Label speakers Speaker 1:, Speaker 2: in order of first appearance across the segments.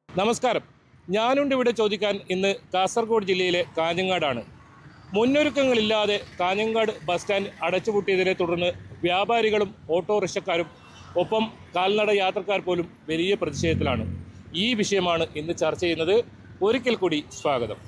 Speaker 1: നമസ്കാരം. ഞാനുണ്ട് ഇവിടെ ചോദിക്കാൻ ഇന്ന് കാസർഗോഡ് ജില്ലയിലെ കാഞ്ഞങ്ങാടാണ്. മുന്നൊരുക്കങ്ങളില്ലാതെ കാഞ്ഞങ്ങാട് ബസ് സ്റ്റാൻഡ് അടച്ചുപൂട്ടിയതിനെ തുടർന്ന് വ്യാപാരികളും ഓട്ടോറിക്ഷക്കാരും ഒപ്പം കാൽനട യാത്രക്കാർ പോലും വലിയ പ്രതിഷേധത്തിലാണ്. ഈ വിഷയമാണ് ഇന്ന് ചർച്ച ചെയ്യുന്നത്. ഒരിക്കൽ കൂടി സ്വാഗതം.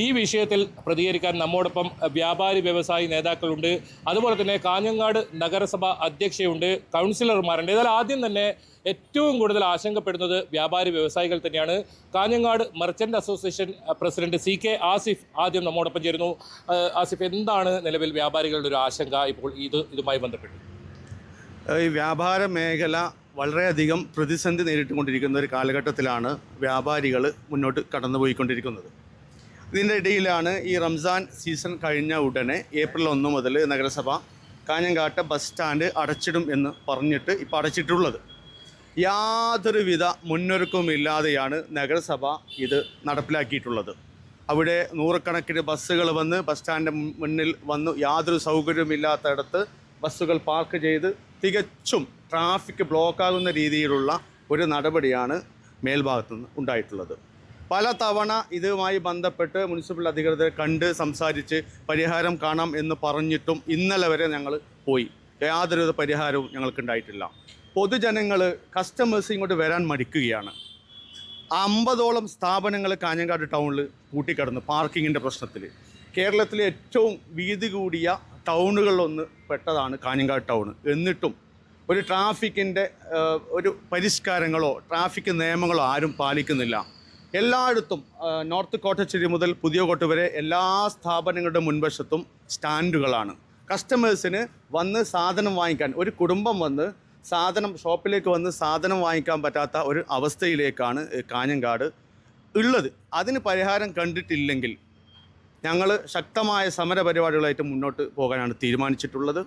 Speaker 1: ഈ വിഷയത്തിൽ പ്രതികരിക്കാൻ നമ്മോടൊപ്പം വ്യാപാരി വ്യവസായി നേതാക്കളുണ്ട്. അതുപോലെ തന്നെ കാഞ്ഞങ്ങാട് നഗരസഭ അധ്യക്ഷയുണ്ട്, കൗൺസിലർമാരുണ്ട്. എന്നാൽ ആദ്യം തന്നെ ഏറ്റവും കൂടുതൽ ആശങ്കപ്പെടുന്നത് വ്യാപാരി വ്യവസായികൾ തന്നെയാണ്. Kanhangad merchant association president CK Asif ആദ്യം നമ്മോടൊപ്പം ചേരുന്നു. ആസിഫ്, എന്താണ് നിലവിൽ വ്യാപാരികളുടെ ഒരു ആശങ്ക ഇപ്പോൾ ഇതുമായി ബന്ധപ്പെട്ട്?
Speaker 2: ഈ വ്യാപാര മേഖല വളരെയധികം പ്രതിസന്ധി നേരിട്ടുകൊണ്ടിരിക്കുന്ന ഒരു കാലഘട്ടത്തിലാണ് വ്യാപാരികൾ മുന്നോട്ട് കടന്നുപോയിക്കൊണ്ടിരിക്കുന്നത്. ഇതിൻ്റെ ഇടയിലാണ് ഈ റംസാൻ സീസൺ കഴിഞ്ഞ ഉടനെ ഏപ്രിൽ 1 മുതൽ നഗരസഭ കാഞ്ഞങ്ങാട്ട് ബസ് സ്റ്റാൻഡ് അടച്ചിടും എന്ന് പറഞ്ഞിട്ട് ഇപ്പോൾ അടച്ചിട്ടുള്ളത്. യാതൊരുവിധ മുന്നൊരുക്കവുമില്ലാതെയാണ് നഗരസഭ ഇത് നടപ്പിലാക്കിയിട്ടുള്ളത്. അവിടെ നൂറുകണക്കിന് ബസ്സുകൾ വന്ന് ബസ് സ്റ്റാൻഡിൻ്റെ മുന്നിൽ വന്നു യാതൊരു സൗകര്യമില്ലാത്തയിടത്ത് ബസ്സുകൾ പാർക്ക് ചെയ്ത് തികച്ചും ട്രാഫിക് ബ്ലോക്കാകുന്ന രീതിയിലുള്ള ഒരു നടപടിയാണ് മേൽഭാഗത്തുനിന്ന് ഉണ്ടായിട്ടുള്ളത്. പല തവണ ഇതുമായി ബന്ധപ്പെട്ട് മുനിസിപ്പൽ അധികൃതരെ കണ്ട് സംസാരിച്ച് പരിഹാരം കാണാം എന്ന് പറഞ്ഞിട്ടും ഇന്നലെ വരെ ഞങ്ങൾ പോയി. യാതൊരു പരിഹാരവും ഞങ്ങൾക്കുണ്ടായിട്ടില്ല. പൊതുജനങ്ങൾ കസ്റ്റമേഴ്സ് ഇങ്ങോട്ട് വരാൻ മടിക്കുകയാണ്. 50ഓളം സ്ഥാപനങ്ങൾ കാഞ്ഞങ്ങാട് ടൗണിൽ കൂട്ടിക്കിടന്നു പാർക്കിങ്ങിൻ്റെ പ്രശ്നത്തിൽ. കേരളത്തിലെ ഏറ്റവും വീതി കൂടിയ ടൗണുകളിലൊന്ന് പെട്ടതാണ് കാഞ്ഞങ്ങാട് ടൗൺ. എന്നിട്ടും ഒരു ട്രാഫിക്കിൻ്റെ ഒരു പരിഷ്കാരങ്ങളോ ട്രാഫിക് നിയമങ്ങളോ ആരും പാലിക്കുന്നില്ല. എല്ലായിടത്തും നോർത്ത് കോട്ടച്ചേരി മുതൽ പുതിയ കോട്ട വരെ എല്ലാ സ്ഥാപനങ്ങളുടെ മുൻവശത്തും സ്റ്റാൻഡുകളാണ്. കസ്റ്റമേഴ്സിന് വന്ന് സാധനം വാങ്ങിക്കാൻ, ഒരു കുടുംബം വന്ന് ഷോപ്പിലേക്ക് വന്ന് സാധനം വാങ്ങിക്കാൻ പറ്റാത്ത ഒരു അവസ്ഥയിലേക്കാണ് കാഞ്ഞങ്ങാട് ഉള്ളത്. അതിന് പരിഹാരം കണ്ടിട്ടില്ലെങ്കിൽ ഞങ്ങൾ ശക്തമായ സമരപരിപാടികളായിട്ട് മുന്നോട്ട് പോകാനാണ് തീരുമാനിച്ചിട്ടുള്ളത്.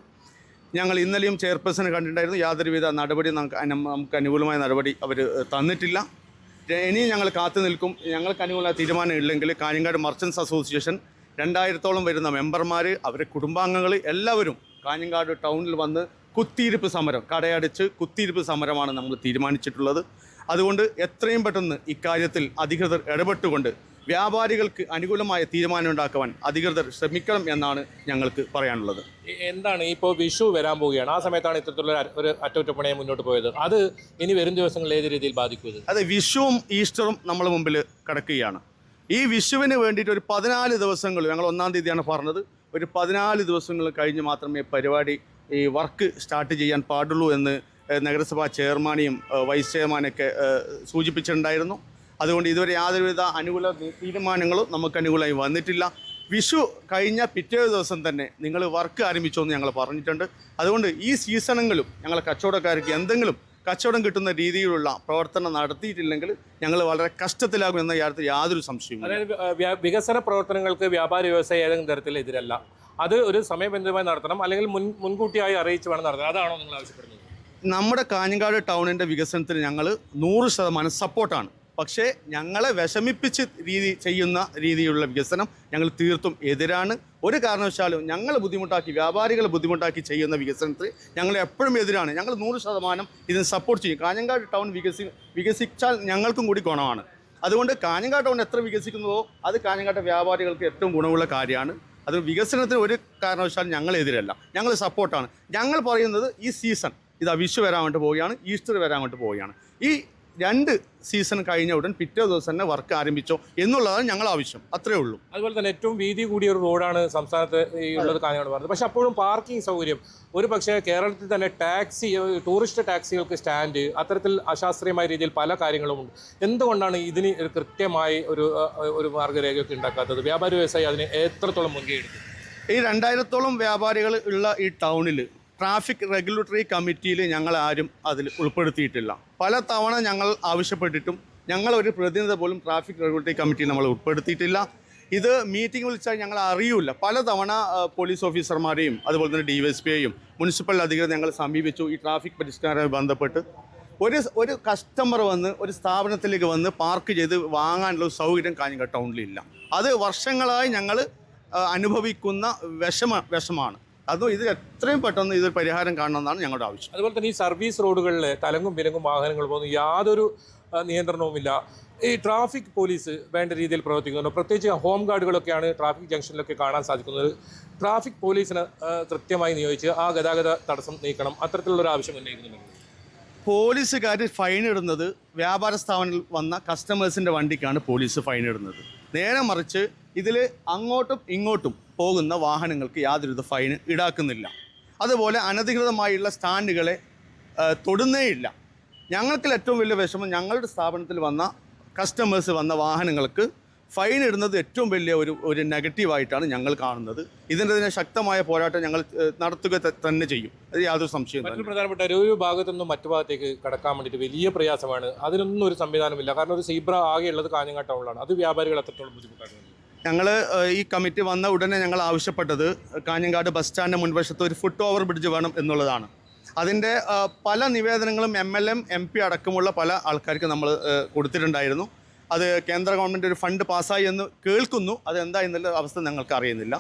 Speaker 2: ഞങ്ങൾ ഇന്നലെയും ചെയർപേഴ്സണെ കണ്ടിട്ടുണ്ടായിരുന്നു. യാതൊരുവിധ നടപടി നമുക്ക് അനുകൂലമായ നടപടി അവർ തന്നിട്ടില്ല. ഇനിയും ഞങ്ങൾ കാത്തു നിൽക്കും. ഞങ്ങൾക്ക് അനുകൂലമായ തീരുമാനം ഇല്ലെങ്കിൽ കാഞ്ഞങ്ങാട് മർച്ചൻസ് അസോസിയേഷൻ 2000ഓളം വരുന്ന മെമ്പർമാർ, അവരുടെ കുടുംബാംഗങ്ങൾ എല്ലാവരും കാഞ്ഞങ്ങാട് ടൗണിൽ വന്ന് കുത്തിയിരിപ്പ് സമരം, കടയടച്ച് കുത്തിയിരിപ്പ് സമരമാണ് നമ്മൾ തീരുമാനിച്ചിട്ടുള്ളത്. അതുകൊണ്ട് എത്രയും പെട്ടെന്ന് ഇക്കാര്യത്തിൽ അധികൃതർ ഇടപെട്ടുകൊണ്ട് വ്യാപാരികൾക്ക് അനുകൂലമായ തീരുമാനം ഉണ്ടാക്കുവാൻ അധികൃതർ ശ്രമിക്കണം എന്നാണ് ഞങ്ങൾക്ക് പറയാനുള്ളത്.
Speaker 1: എന്താണ് ഇപ്പോൾ വിഷു വരാൻ പോവുകയാണ്, ആ സമയത്താണ് ഇത്തരത്തിലുള്ള ഒരു അറ്റകുറ്റപ്പണിയെ മുന്നോട്ട് പോയത്. അത് ഇനി വരും ദിവസങ്ങളിൽ ഏത് രീതിയിൽ ബാധിക്കുന്നത്?
Speaker 2: അതെ, വിഷുവും ഈസ്റ്ററും നമ്മൾ മുമ്പിൽ കിടക്കുകയാണ്. ഈ വിഷുവിന് വേണ്ടിയിട്ട് ഒരു 14 ദിവസങ്ങൾ, ഞങ്ങൾ 1-ാം തീയതിയാണ് പറഞ്ഞത്, ഒരു 14 ദിവസങ്ങൾ കഴിഞ്ഞ് മാത്രമേ പരിപാടി ഈ വർക്ക് സ്റ്റാർട്ട് ചെയ്യാൻ പാടുള്ളൂ എന്ന് നഗരസഭാ ചെയർമാനെയും വൈസ് ചെയർമാനൊക്കെ സൂചിപ്പിച്ചിട്ടുണ്ടായിരുന്നു. അതുകൊണ്ട് ഇതുവരെ യാതൊരുവിധ അനുകൂല തീരുമാനങ്ങളും നമുക്ക് അനുകൂലമായി വന്നിട്ടില്ല. വിഷു കഴിഞ്ഞ പിറ്റേ ദിവസം തന്നെ നിങ്ങൾ വർക്ക് ആരംഭിച്ചോ എന്ന് ഞങ്ങൾ പറഞ്ഞിട്ടുണ്ട്. അതുകൊണ്ട് ഈ സീസണുകളും ഞങ്ങൾ കച്ചവടക്കാർക്ക് എന്തെങ്കിലും കച്ചവടം കിട്ടുന്ന രീതിയിലുള്ള പ്രവർത്തനം നടത്തിയിട്ടില്ലെങ്കിൽ ഞങ്ങൾ വളരെ കഷ്ടത്തിലാകും എന്ന കാര്യത്തിൽ യാതൊരു സംശയവും.
Speaker 1: അതായത് വികസന പ്രവർത്തനങ്ങൾക്ക് വ്യാപാര വ്യവസായ ഏതെങ്കിലും തരത്തിൽ എതിരല്ല. അത് ഒരു സമയബന്ധിതമായി നടത്തണം, അല്ലെങ്കിൽ മുൻകൂട്ടിയായി അറിയിച്ച് വേണം നടത്തണം. അതാണോ നിങ്ങൾ ആവശ്യപ്പെടുന്നത്?
Speaker 2: നമ്മുടെ കാഞ്ഞങ്ങാട് ടൗണിൻ്റെ വികസനത്തിന് ഞങ്ങൾ 100% സപ്പോർട്ടാണ്. പക്ഷേ ഞങ്ങളെ വിഷമിപ്പിച്ച് ചെയ്യുന്ന രീതിയിലുള്ള വികസനം ഞങ്ങൾ തീർത്തും എതിരാണ്. ഒരു കാരണവശാലും ഞങ്ങൾ വ്യാപാരികളെ ബുദ്ധിമുട്ടാക്കി ചെയ്യുന്ന വികസനത്തിൽ ഞങ്ങൾ എപ്പോഴും എതിരാണ്. ഞങ്ങൾ 100% ഇതിന് സപ്പോർട്ട് ചെയ്യും. കാഞ്ഞങ്ങാട് ടൗൺ വികസിച്ചാൽ ഞങ്ങൾക്കും കൂടി ഗുണമാണ്. അതുകൊണ്ട് കാഞ്ഞങ്ങാട് ടൗൺ എത്ര വികസിക്കുന്നുവോ അത് കാഞ്ഞങ്ങാട്ടെ വ്യാപാരികൾക്ക് ഏറ്റവും ഗുണമുള്ള കാര്യമാണ്. അത് വികസനത്തിന് ഒരു കാരണവശാലും ഞങ്ങൾ എതിരല്ല, ഞങ്ങൾ സപ്പോർട്ടാണ്. ഞങ്ങൾ പറയുന്നത് ഈ സീസൺ വിഷു വരാൻ വേണ്ടി പോവുകയാണ്, ഈസ്റ്റർ വരാൻ വേണ്ടി പോവുകയാണ്. ഈ 2 സീസൺ കഴിഞ്ഞ ഉടൻ പിറ്റേ ദിവസം തന്നെ വർക്ക് ആരംഭിച്ചോ എന്നുള്ളതാണ് ഞങ്ങൾ ആവശ്യം. അത്രേ ഉള്ളൂ.
Speaker 1: അതുപോലെ തന്നെ ഏറ്റവും വീതി കൂടിയ ഒരു റോഡാണ് സംസ്ഥാനത്ത് ഉള്ളത് കാഞ്ഞങ്ങാട് പറഞ്ഞത്. പക്ഷെ അപ്പോഴും പാർക്കിംഗ് സൗകര്യം, ഒരു പക്ഷേ കേരളത്തിൽ തന്നെ ടൂറിസ്റ്റ് ടാക്സികൾക്ക് സ്റ്റാൻഡ്, അത്തരത്തിൽ അശാസ്ത്രീയമായ രീതിയിൽ പല കാര്യങ്ങളുമുണ്ട്. എന്തുകൊണ്ടാണ് ഇതിന് കൃത്യമായി ഒരു മാർഗ്ഗരേഖയൊക്കെ ഉണ്ടാക്കാത്തത്? വ്യാപാരി വ്യവസായി അതിന് എത്രത്തോളം മുൻകൈ എടുക്കും?
Speaker 2: ഈ 2000ഓളം വ്യാപാരികൾ ഉള്ള ഈ ടൗണിൽ ട്രാഫിക് റെഗുലേറ്ററി കമ്മിറ്റിയിൽ ഞങ്ങളാരും അതിൽ ഉൾപ്പെടുത്തിയിട്ടില്ല. പല തവണ ഞങ്ങൾ ആവശ്യപ്പെട്ടിട്ടും ഞങ്ങളൊരു പ്രതിനിധി പോലും ട്രാഫിക് റെഗുലേറ്ററി കമ്മിറ്റിയിൽ നമ്മൾ ഉൾപ്പെടുത്തിയിട്ടില്ല. ഇത് മീറ്റിംഗ് വിളിച്ചാൽ ഞങ്ങൾ അറിയില്ല. പലതവണ പോലീസ് ഓഫീസർമാരെയും അതുപോലെ തന്നെ DYSPയെയും മുനിസിപ്പൽ അധികൃതർ ഞങ്ങൾ സമീപിച്ചു ഈ ട്രാഫിക് പരിഷ്കാരവുമായി ബന്ധപ്പെട്ട്. ഒരു കസ്റ്റമർ വന്ന് ഒരു സ്ഥാപനത്തിലേക്ക് വന്ന് പാർക്ക് ചെയ്ത് വാങ്ങാനുള്ള ഒരു സൗകര്യം കാഞ്ഞങ്ങാട് ടൗണിലില്ല. അത് വർഷങ്ങളായി ഞങ്ങൾ അനുഭവിക്കുന്ന വിഷമാണ്. അതും ഇത് എത്രയും പെട്ടെന്ന് ഇതൊരു പരിഹാരം കാണണമെന്നാണ് ഞങ്ങളുടെ ആവശ്യം.
Speaker 1: അതുപോലെ തന്നെ ഈ സർവീസ് റോഡുകളിൽ തലങ്ങും വിലങ്ങും വാഹനങ്ങൾ പോകുന്നു, യാതൊരു നിയന്ത്രണവുമില്ല. ഈ ട്രാഫിക് പോലീസ് വേണ്ട രീതിയിൽ പ്രവർത്തിക്കുന്നുണ്ട്. പ്രത്യേകിച്ച് ഹോം ഗാർഡുകളൊക്കെയാണ് ട്രാഫിക് ജംഗ്ഷനിലൊക്കെ കാണാൻ സാധിക്കുന്നത്. ട്രാഫിക് പോലീസിന് കൃത്യമായി നിയോഗിച്ച് ആ ഗതാഗത തടസ്സം നീക്കണം, അത്തരത്തിലുള്ളൊരു ആവശ്യം ഉന്നയിക്കുന്നുണ്ട്.
Speaker 2: പോലീസുകാർ ഫൈൻ ഇടുന്നത് വ്യാപാര സ്ഥാപനത്തിൽ വന്ന കസ്റ്റമേഴ്സിൻ്റെ വണ്ടിക്കാണ് പോലീസ് ഫൈൻ ഇടുന്നത്. നേരെ മറിച്ച് ഇതിൽ അങ്ങോട്ടും ഇങ്ങോട്ടും പോകുന്ന വാഹനങ്ങൾക്ക് യാതൊരുവിധ ഫൈൻ ഈടാക്കുന്നില്ല. അതുപോലെ അനധികൃതമായുള്ള സ്റ്റാൻഡുകളെ തൊടുന്നേയില്ല. ഞങ്ങൾക്ക് ഏറ്റവും വലിയ വിഷമം ഞങ്ങളുടെ സ്ഥാപനത്തിൽ വന്ന കസ്റ്റമേഴ്സ് വന്ന വാഹനങ്ങൾക്ക് ഫൈൻ ഇടുന്നത് ഏറ്റവും വലിയ ഒരു നെഗറ്റീവായിട്ടാണ് ഞങ്ങൾ കാണുന്നത്. ഇതിനെതിരെ ശക്തമായ പോരാട്ടം ഞങ്ങൾ നടത്തുക തന്നെ ചെയ്യും. അത് യാതൊരു സംശയവും.
Speaker 1: മറ്റൊരു പ്രധാനപ്പെട്ട ഒരു ഭാഗത്തു നിന്നും മറ്റു ഭാഗത്തേക്ക് കടക്കാൻ വേണ്ടിയിട്ട് വലിയ പ്രയാസമാണ്. അതിനൊന്നും ഒരു സംവിധാനമില്ല. കാരണം ഒരു സീബ്ര ആകെയുള്ളത് കാഞ്ഞങ്ങാട് ടൗണിലാണ്. അത് വ്യാപാരികൾ എത്രത്തോളം ബുദ്ധിമുട്ടാണ്.
Speaker 2: ഞങ്ങൾ ഈ കമ്മിറ്റി വന്ന ഉടനെ ഞങ്ങൾ ആവശ്യപ്പെട്ടത് കാഞ്ഞങ്ങാട് ബസ് സ്റ്റാൻഡിന് മുൻവശത്ത് ഒരു ഫുട് ഓവർ ബ്രിഡ്ജ് വേണം എന്നുള്ളതാണ്. അതിൻ്റെ പല നിവേദനങ്ങളും MLM MP അടക്കമുള്ള പല ആൾക്കാർക്ക് നമ്മൾ കൊടുത്തിട്ടുണ്ടായിരുന്നു. അത് കേന്ദ്ര ഗവൺമെൻറ് ഒരു ഫണ്ട് പാസ്സായി എന്ന് കേൾക്കുന്നു. അതെന്താ എന്നുള്ള അവസ്ഥ ഞങ്ങൾക്ക് അറിയുന്നില്ല.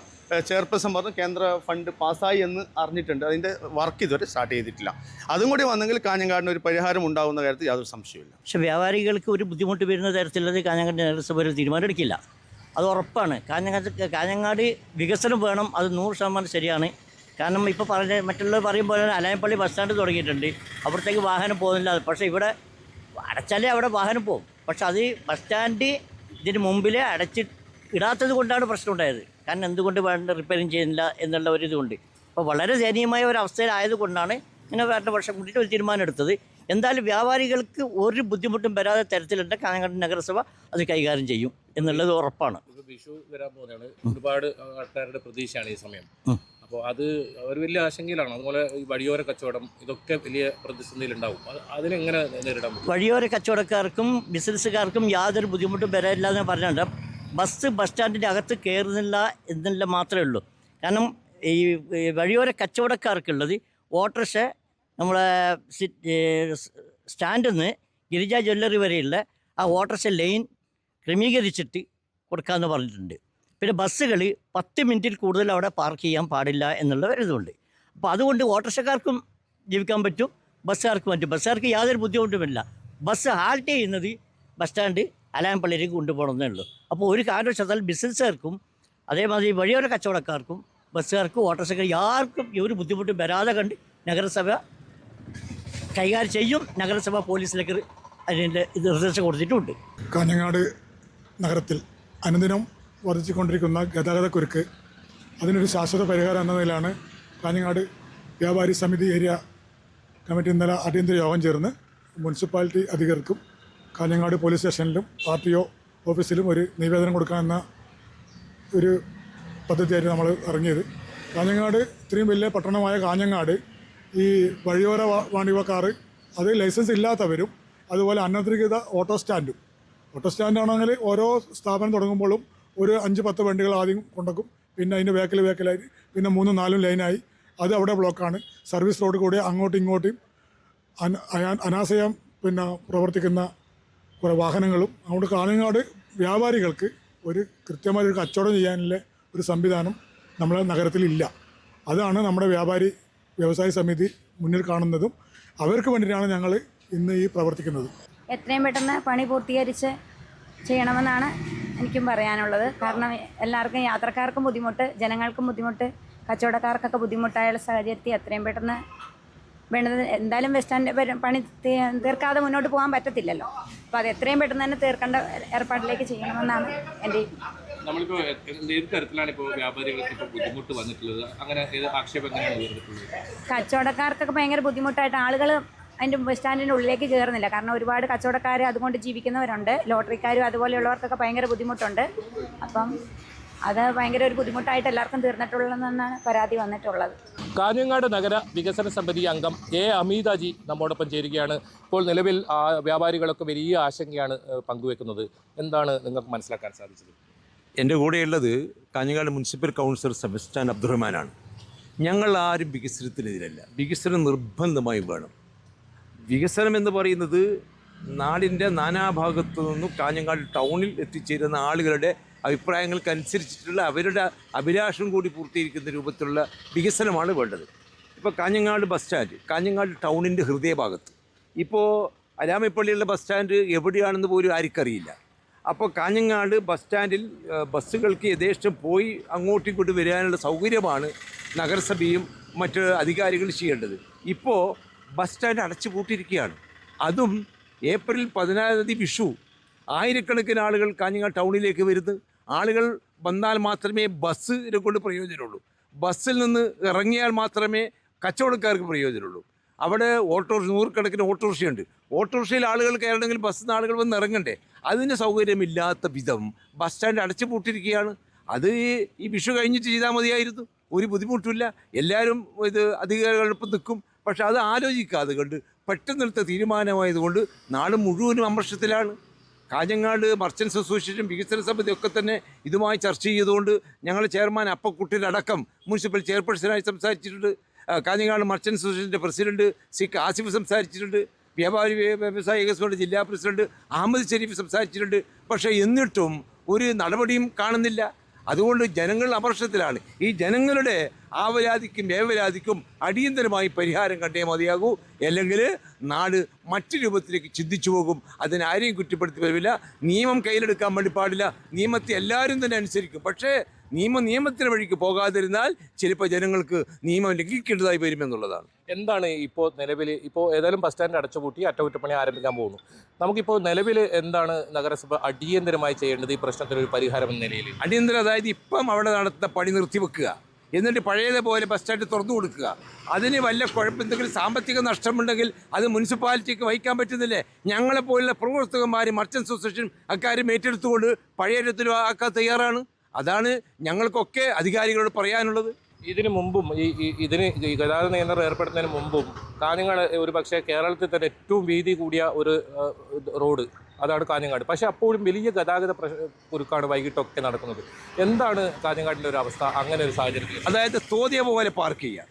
Speaker 2: ചെയർപേഴ്സൺ പറഞ്ഞു കേന്ദ്ര ഫണ്ട് പാസ്സായി എന്ന് അറിഞ്ഞിട്ടുണ്ട്. അതിൻ്റെ വർക്ക് ഇതുവരെ സ്റ്റാർട്ട് ചെയ്തിട്ടില്ല. അതും കൂടി വന്നെങ്കിൽ കാഞ്ഞങ്ങാടിന് ഒരു പരിഹാരം ഉണ്ടാകുന്ന കാര്യത്തിൽ യാതൊരു സംശയമില്ല.
Speaker 3: പക്ഷേ വ്യാപാരികൾക്ക് ഒരു ബുദ്ധിമുട്ട് വരുന്ന തരത്തിലുള്ളത് കാഞ്ഞങ്ങാട് നഗരസഭ ഒരു തീരുമാനം എടുക്കില്ല. അത് ഉറപ്പാണ്. കാഞ്ഞങ്ങാട് വികസനം വേണം, അത് 100% ശരിയാണ്. കാരണം ഇപ്പോൾ മറ്റുള്ളവർ പറയുമ്പോൾ അലായപ്പള്ളി ബസ് സ്റ്റാൻഡ് തുടങ്ങിയിട്ടുണ്ട്, അവിടത്തേക്ക് വാഹനം പോകുന്നില്ല. പക്ഷേ ഇവിടെ അടച്ചാലേ അവിടെ വാഹനം പോകും. പക്ഷെ അത് ബസ് സ്റ്റാൻഡ് ഇതിന് മുമ്പിൽ ഇടാത്തത് കൊണ്ടാണ് പ്രശ്നം ഉണ്ടായത്. കാരണം എന്തുകൊണ്ട് വേണ്ട റിപ്പയറിങ് ചെയ്യുന്നില്ല എന്നുള്ള ഒരു ഇതുകൊണ്ട് അപ്പോൾ വളരെ ദയനീയമായ ഒരു അവസ്ഥയിലായതുകൊണ്ടാണ് ഇങ്ങനെ വേണ്ട വർഷം കൂടിയിട്ട് ഒരു തീരുമാനം എടുത്തത്. എന്തായാലും വ്യാപാരികൾക്ക് ഒരു ബുദ്ധിമുട്ടും വരാതെ തരത്തിലുണ്ട് കാഞ്ഞങ്ങാട് നഗരസഭ അത് കൈകാര്യം ചെയ്യും എന്നുള്ളത് ഉറപ്പാണ്.
Speaker 1: വിഷു വരാൻ പോകുന്നതാണ്. ഒരുപാട് ആൾക്കാരുടെ പ്രതീക്ഷയാണ് ഈ സമയം. അപ്പോൾ അത് ഒരു വലിയ ആശങ്കയിലാണ്. അതുപോലെ ഈ വഴിയോര കച്ചവടം ഇതൊക്കെ വലിയ പ്രതിസന്ധിയിലുണ്ടാവും. അതിനെങ്ങനെ നേരിടാൻ പറ്റും?
Speaker 3: വഴിയോര കച്ചവടക്കാർക്കും ബിസിനസ്സുകാർക്കും യാതൊരു ബുദ്ധിമുട്ടും വരാനില്ല എന്ന് പറഞ്ഞിട്ടുണ്ട്. ബസ് സ്റ്റാൻഡിൻ്റെ അകത്ത് കയറുന്നില്ല എന്നുള്ള മാത്രമേ ഉള്ളൂ. കാരണം ഈ വഴിയോര കച്ചവടക്കാർക്കുള്ളത് ഓട്ടോറിക്ഷ നമ്മളെ സ്റ്റാൻഡിൽ നിന്ന് ഗിരിജ ജ്വല്ലറി വരെയുള്ള ആ ഓട്ടോറിക്ഷ ലൈൻ ക്രമീകരിച്ചിട്ട് കൊടുക്കാമെന്ന് പറഞ്ഞിട്ടുണ്ട്. പിന്നെ ബസ്സുകൾ 10 മിനിറ്റിൽ കൂടുതൽ അവിടെ പാർക്ക് ചെയ്യാൻ പാടില്ല എന്നുള്ള ഒരിതുണ്ട്. അപ്പോൾ അതുകൊണ്ട് ഓട്ടോറിക്ഷക്കാർക്കും ജീവിക്കാൻ പറ്റും, ബസ്സുകാർക്കും പറ്റും. ബസ്സുകാർക്ക് യാതൊരു ബുദ്ധിമുട്ടുമില്ല. ബസ് ഹാൾട്ട് ചെയ്യുന്നത് ബസ് സ്റ്റാൻഡ് അലായപ്പള്ളിയിലേക്ക് കൊണ്ടുപോകണമെന്നേ ഉള്ളൂ. അപ്പോൾ ഒരു കാരണവശാൽ ബിസിനസ്സുകാർക്കും അതേമാതിരി വഴിയോര കച്ചവടക്കാർക്കും ബസ്സുകാർക്കും ഓട്ടോറിക്ഷക്കാർ ആർക്കും ഒരു ബുദ്ധിമുട്ടും വരാതെ കണ്ട് നഗരസഭ കൈകാര്യം ചെയ്യും. നഗരസഭ പോലീസിലേക്ക് അതിൻ്റെ നിർദ്ദേശം കൊടുത്തിട്ടുമുണ്ട്.
Speaker 4: കാഞ്ഞങ്ങാട് നഗരത്തിൽ അനുദിനം വർദ്ധിച്ചുകൊണ്ടിരിക്കുന്ന ഗതാഗതക്കുരുക്ക് അതിനൊരു ശാശ്വത പരിഹാരം എന്ന നിലയിലാണ് കാഞ്ഞങ്ങാട് വ്യാപാരി സമിതി ഏരിയ കമ്മിറ്റി ഇന്നലെ അടിയന്തര യോഗം ചേർന്ന് മുനിസിപ്പാലിറ്റി അധികൃതർക്കും കാഞ്ഞങ്ങാട് പോലീസ് സ്റ്റേഷനിലും RTO ഓഫീസിലും ഒരു നിവേദനം കൊടുക്കാമെന്ന ഒരു പദ്ധതിയായിട്ട് നമ്മൾ ഇറങ്ങിയത്. കാഞ്ഞങ്ങാട് ഇത്രയും വലിയ പട്ടണമായ കാഞ്ഞങ്ങാട് ഈ വഴിയോര വാണിഭക്കാർ അത് ലൈസൻസ് ഇല്ലാത്തവരും അതുപോലെ അനധികൃത ഓട്ടോ സ്റ്റാൻഡാണെങ്കിൽ ഓരോ സ്ഥാപനം തുടങ്ങുമ്പോഴും ഒരു 5-10 വണ്ടികൾ ആദ്യം കൊണ്ടുവെക്കും. പിന്നെ അതിൻ്റെ വേക്കിലായി പിന്നെ 3-4 ലൈനായി അത് അവിടെ ബ്ലോക്കാണ്. സർവീസ് റോഡ് കൂടെ അങ്ങോട്ടും ഇങ്ങോട്ടും അനാശയം പ്രവർത്തിക്കുന്ന കുറേ വാഹനങ്ങളും. അതുകൊണ്ട് കാഞ്ഞങ്ങാട് വ്യാപാരികൾക്ക് ഒരു കൃത്യമായൊരു കച്ചവടം ചെയ്യാനുള്ള ഒരു സംവിധാനം നമ്മുടെ നഗരത്തിലില്ല. അതാണ് നമ്മുടെ വ്യവസായ സമിതി മുന്നിൽ കാണുന്നതും അവർക്ക് വേണ്ടിയിട്ടാണ് ഞങ്ങൾ ഇന്ന് ഈ പ്രവർത്തിക്കുന്നത്.
Speaker 5: എത്രയും പെട്ടെന്ന് പണി പൂർത്തീകരിച്ച് ചെയ്യണമെന്നാണ് എനിക്കും പറയാനുള്ളത്. കാരണം എല്ലാവർക്കും യാത്രക്കാർക്കും ബുദ്ധിമുട്ട്, ജനങ്ങൾക്കും ബുദ്ധിമുട്ട്, കച്ചവടക്കാർക്കൊക്കെ ബുദ്ധിമുട്ടായുള്ള സാഹചര്യത്തിൽ എത്രയും പെട്ടെന്ന് വേണ്ടത്. എന്തായാലും ബസ് സ്റ്റാൻഡ് പണി തീർക്കാതെ മുന്നോട്ട് പോകാൻ പറ്റത്തില്ലല്ലോ. അപ്പോൾ അത് എത്രയും പെട്ടെന്ന് തന്നെ തീർക്കേണ്ട ഏർപ്പാടിലേക്ക് ചെയ്യണമെന്നാണ് എൻ്റെ.
Speaker 1: നമ്മളിപ്പോൾ ഏത് തരത്തിലാണ് ഇപ്പോൾ വ്യാപാരികൾക്ക് ഇപ്പോൾ ബുദ്ധിമുട്ട് വന്നിട്ടുള്ളത്? അങ്ങനെ ആക്ഷേപം എങ്ങനെയാണ് ഉയർന്നിട്ടുള്ളത്?
Speaker 5: കച്ചവടക്കാർക്കൊക്കെ ഭയങ്കര ബുദ്ധിമുട്ടായിട്ട് ആളുകൾ അതിൻ്റെ ബസ് സ്റ്റാൻഡിൻ്റെ ഉള്ളിലേക്ക് കയറുന്നില്ല. കാരണം ഒരുപാട് കച്ചവടക്കാർ അതുകൊണ്ട് ജീവിക്കുന്നവരുണ്ട്, ലോട്ടറിക്കാരും അതുപോലെയുള്ളവർക്കൊക്കെ ഭയങ്കര ബുദ്ധിമുട്ടുണ്ട്. അപ്പം അത് ഭയങ്കര ഒരു ബുദ്ധിമുട്ടായിട്ട് എല്ലാവർക്കും തീർന്നിട്ടുള്ളതെന്നാണ് പരാതി വന്നിട്ടുള്ളത്.
Speaker 1: കാഞ്ഞങ്ങാട് നഗര വികസന സമിതി അംഗം അമീതാജി നമ്മോടൊപ്പം ചേരുകയാണ്. ഇപ്പോൾ നിലവിൽ വ്യാപാരികളൊക്കെ വലിയ ആശങ്കയാണ് പങ്കുവെക്കുന്നത്. എന്താണ് നിങ്ങൾക്ക് മനസ്സിലാക്കാൻ സാധിച്ചത്?
Speaker 6: എൻ്റെ കൂടെയുള്ളത് കാഞ്ഞങ്ങാട് മുനിസിപ്പൽ കൗൺസിലർ സെബസ്റ്റ്യാൻ അബ്ദുറഹ്മാനാണ്. ഞങ്ങൾ ആരും വികസനത്തിനെതിരല്ല. വികസനം നിർബന്ധമായും വേണം. വികസനം എന്ന് പറയുന്നത് നാടിൻ്റെ നാനാഭാഗത്തു നിന്നും കാഞ്ഞങ്ങാട് ടൗണിൽ എത്തിച്ചേരുന്ന ആളുകളുടെ അഭിപ്രായങ്ങൾക്കനുസരിച്ചിട്ടുള്ള അവരുടെ അഭിലാഷം കൂടി പൂർത്തീകരിക്കുന്ന രൂപത്തിലുള്ള വികസനമാണ് വേണ്ടത്. ഇപ്പോൾ കാഞ്ഞങ്ങാട് ബസ് സ്റ്റാൻഡ്, കാഞ്ഞങ്ങാട് ടൗണിൻ്റെ ഹൃദയഭാഗത്ത്, ഇപ്പോൾ അലാമിപ്പള്ളിയുള്ള ബസ് സ്റ്റാൻഡ് എവിടെയാണെന്ന് പോലും ആർക്കറിയില്ല. അപ്പോൾ കാഞ്ഞങ്ങാട് ബസ് സ്റ്റാൻഡിൽ ബസ്സുകൾക്ക് യഥേഷ്ടം പോയി അങ്ങോട്ടും ഇങ്ങോട്ടും വരാനുള്ള സൗകര്യമാണ് നഗരസഭയും മറ്റ് അധികാരികൾ ചെയ്യേണ്ടത്. ഇപ്പോൾ ബസ് സ്റ്റാൻഡ് അടച്ചു പൂട്ടിയിരിക്കുകയാണ്. അതും ഏപ്രിൽ 14 വിഷു, ആയിരക്കണക്കിന് ആളുകൾ കാഞ്ഞങ്ങാട് ടൗണിലേക്ക് വരുന്നു. ആളുകൾ വന്നാൽ മാത്രമേ ബസ്സിനെ കൊണ്ട് പ്രയോജനമുള്ളൂ. ബസ്സിൽ നിന്ന് ഇറങ്ങിയാൽ മാത്രമേ കച്ചവടക്കാർക്ക് പ്രയോജനമുള്ളൂ. അവിടെ നൂറുകണക്കിന് ഓട്ടോറിക്ഷയുണ്ട്. ഓട്ടോറിക്ഷയിൽ ആളുകൾ കയറണമെങ്കിൽ ബസ്സിൽ നിന്ന് ആളുകൾ വന്ന് ഇറങ്ങണ്ടേ? അതിന് സൗകര്യമില്ലാത്ത വിധം ബസ് സ്റ്റാൻഡ് അടച്ചു പൂട്ടിയിരിക്കുകയാണ്. അത് ഈ വിഷു കഴിഞ്ഞിട്ട് ചെയ്താൽ മതിയായിരുന്നു, ഒരു ബുദ്ധിമുട്ടില്ല. എല്ലാവരും ഇത് അധികാരികളൊപ്പം നിൽക്കും. പക്ഷെ അത് ആലോചിക്കാതെ കണ്ട് പെട്ടെന്നെടുത്ത തീരുമാനമായതുകൊണ്ട് നാട് മുഴുവനും അമർഷത്തിലാണ്. കാഞ്ഞങ്ങാട് മർച്ചൻസ് അസോസിയേഷൻ, വികസന സമിതി ഒക്കെ തന്നെ ഇതുമായി ചർച്ച ചെയ്തുകൊണ്ട് ഞങ്ങൾ ചെയർമാൻ അപ്പക്കുട്ടിലടക്കം മുനിസിപ്പൽ ചെയർപേഴ്സണായി സംസാരിച്ചിട്ടുണ്ട്. കാഞ്ഞങ്ങാട് മർച്ചൻസ് അസോസിയേഷൻ്റെ പ്രസിഡന്റ് സി ആസിഫ് സംസാരിച്ചിട്ടുണ്ട്. വ്യാപാരി വ്യവസായ വികസന ജില്ലാ പ്രസിഡന്റ് അഹമ്മദ് ഷരീഫ് സംസാരിച്ചിട്ടുണ്ട്. പക്ഷേ എന്നിട്ടും ഒരു നടപടിയും കാണുന്നില്ല. അതുകൊണ്ട് ജനങ്ങൾ അമർഷത്തിലാണ്. ഈ ജനങ്ങളുടെ ആവലാതിക്കും വേവലാതിക്കും അടിയന്തരമായി പരിഹാരം കണ്ടേ മതിയാകൂ. അല്ലെങ്കിൽ നാട് മറ്റു രൂപത്തിലേക്ക് ചിന്തിച്ചു പോകും. അതിനാരെയും കുറ്റപ്പെടുത്തി വരില്ല. നിയമം കയ്യിലെടുക്കാൻ വേണ്ടി പാടില്ല. നിയമത്തെ എല്ലാവരും തന്നെ അനുസരിക്കും. പക്ഷേ നിയമത്തിന് വഴിക്ക് പോകാതിരുന്നാൽ ചിലപ്പോൾ ജനങ്ങൾക്ക് നിയമം ലംഘിക്കേണ്ടതായി വരുമെന്നുള്ളതാണ്.
Speaker 1: എന്താണ് ഇപ്പോൾ നിലവിൽ, ഇപ്പോൾ ഏതായാലും ബസ് സ്റ്റാൻഡ് അടച്ചുപൂട്ടി അറ്റകുറ്റപ്പണി ആരംഭിക്കാൻ പോകുന്നു. നമുക്കിപ്പോൾ നിലവിൽ എന്താണ് നഗരസഭ അടിയന്തരമായി ചെയ്യേണ്ടത് ഈ പ്രശ്നത്തിനൊരു പരിഹാരം എന്ന നിലയിൽ?
Speaker 6: അടിയന്തരം ഇപ്പം അവിടെ നടത്തുന്ന പണി നിർത്തിവെക്കുക, എന്നിട്ട് പഴയതുപോലെ ബസ് സ്റ്റാൻഡ് തുറന്നു കൊടുക്കുക. അതിന് വല്ല എന്തെങ്കിലും സാമ്പത്തിക നഷ്ടമുണ്ടെങ്കിൽ അത് മുനിസിപ്പാലിറ്റിക്ക് വഹിക്കാൻ പറ്റുന്നില്ലേ? ഞങ്ങളെപ്പോലുള്ള പ്രവർത്തകന്മാർ മർച്ചൻസ് അസോസിയേഷൻ അക്കാര്യം ഏറ്റെടുത്തുകൊണ്ട് പഴയ രൂപത്തിൽ ആക്കാൻ തയ്യാറാണ്. അതാണ് ഞങ്ങൾക്കൊക്കെ അധികാരികളോട് പറയാനുള്ളത്.
Speaker 1: ഇതിനു മുമ്പും ഇതിന് ഗതാഗത നിയന്ത്രണം ഏർപ്പെടുത്തുന്നതിന് മുമ്പും കാഞ്ഞങ്ങാട് ഒരു പക്ഷേ കേരളത്തിൽ തന്നെ ഏറ്റവും വീതി കൂടിയ ഒരു റോഡ് അതാണ് കാഞ്ഞങ്ങാട്. പക്ഷേ അപ്പോഴും വലിയ ഗതാഗത കുരുക്കാണ് വൈകിട്ടൊക്കെ നടക്കുന്നത്. എന്താണ് കാഞ്ഞങ്ങാടിൻ്റെ ഒരു അവസ്ഥ അങ്ങനെ ഒരു സാഹചര്യത്തിൽ?
Speaker 6: അതായത് തോന്നിയ പോലെ പാർക്ക് ചെയ്യുക.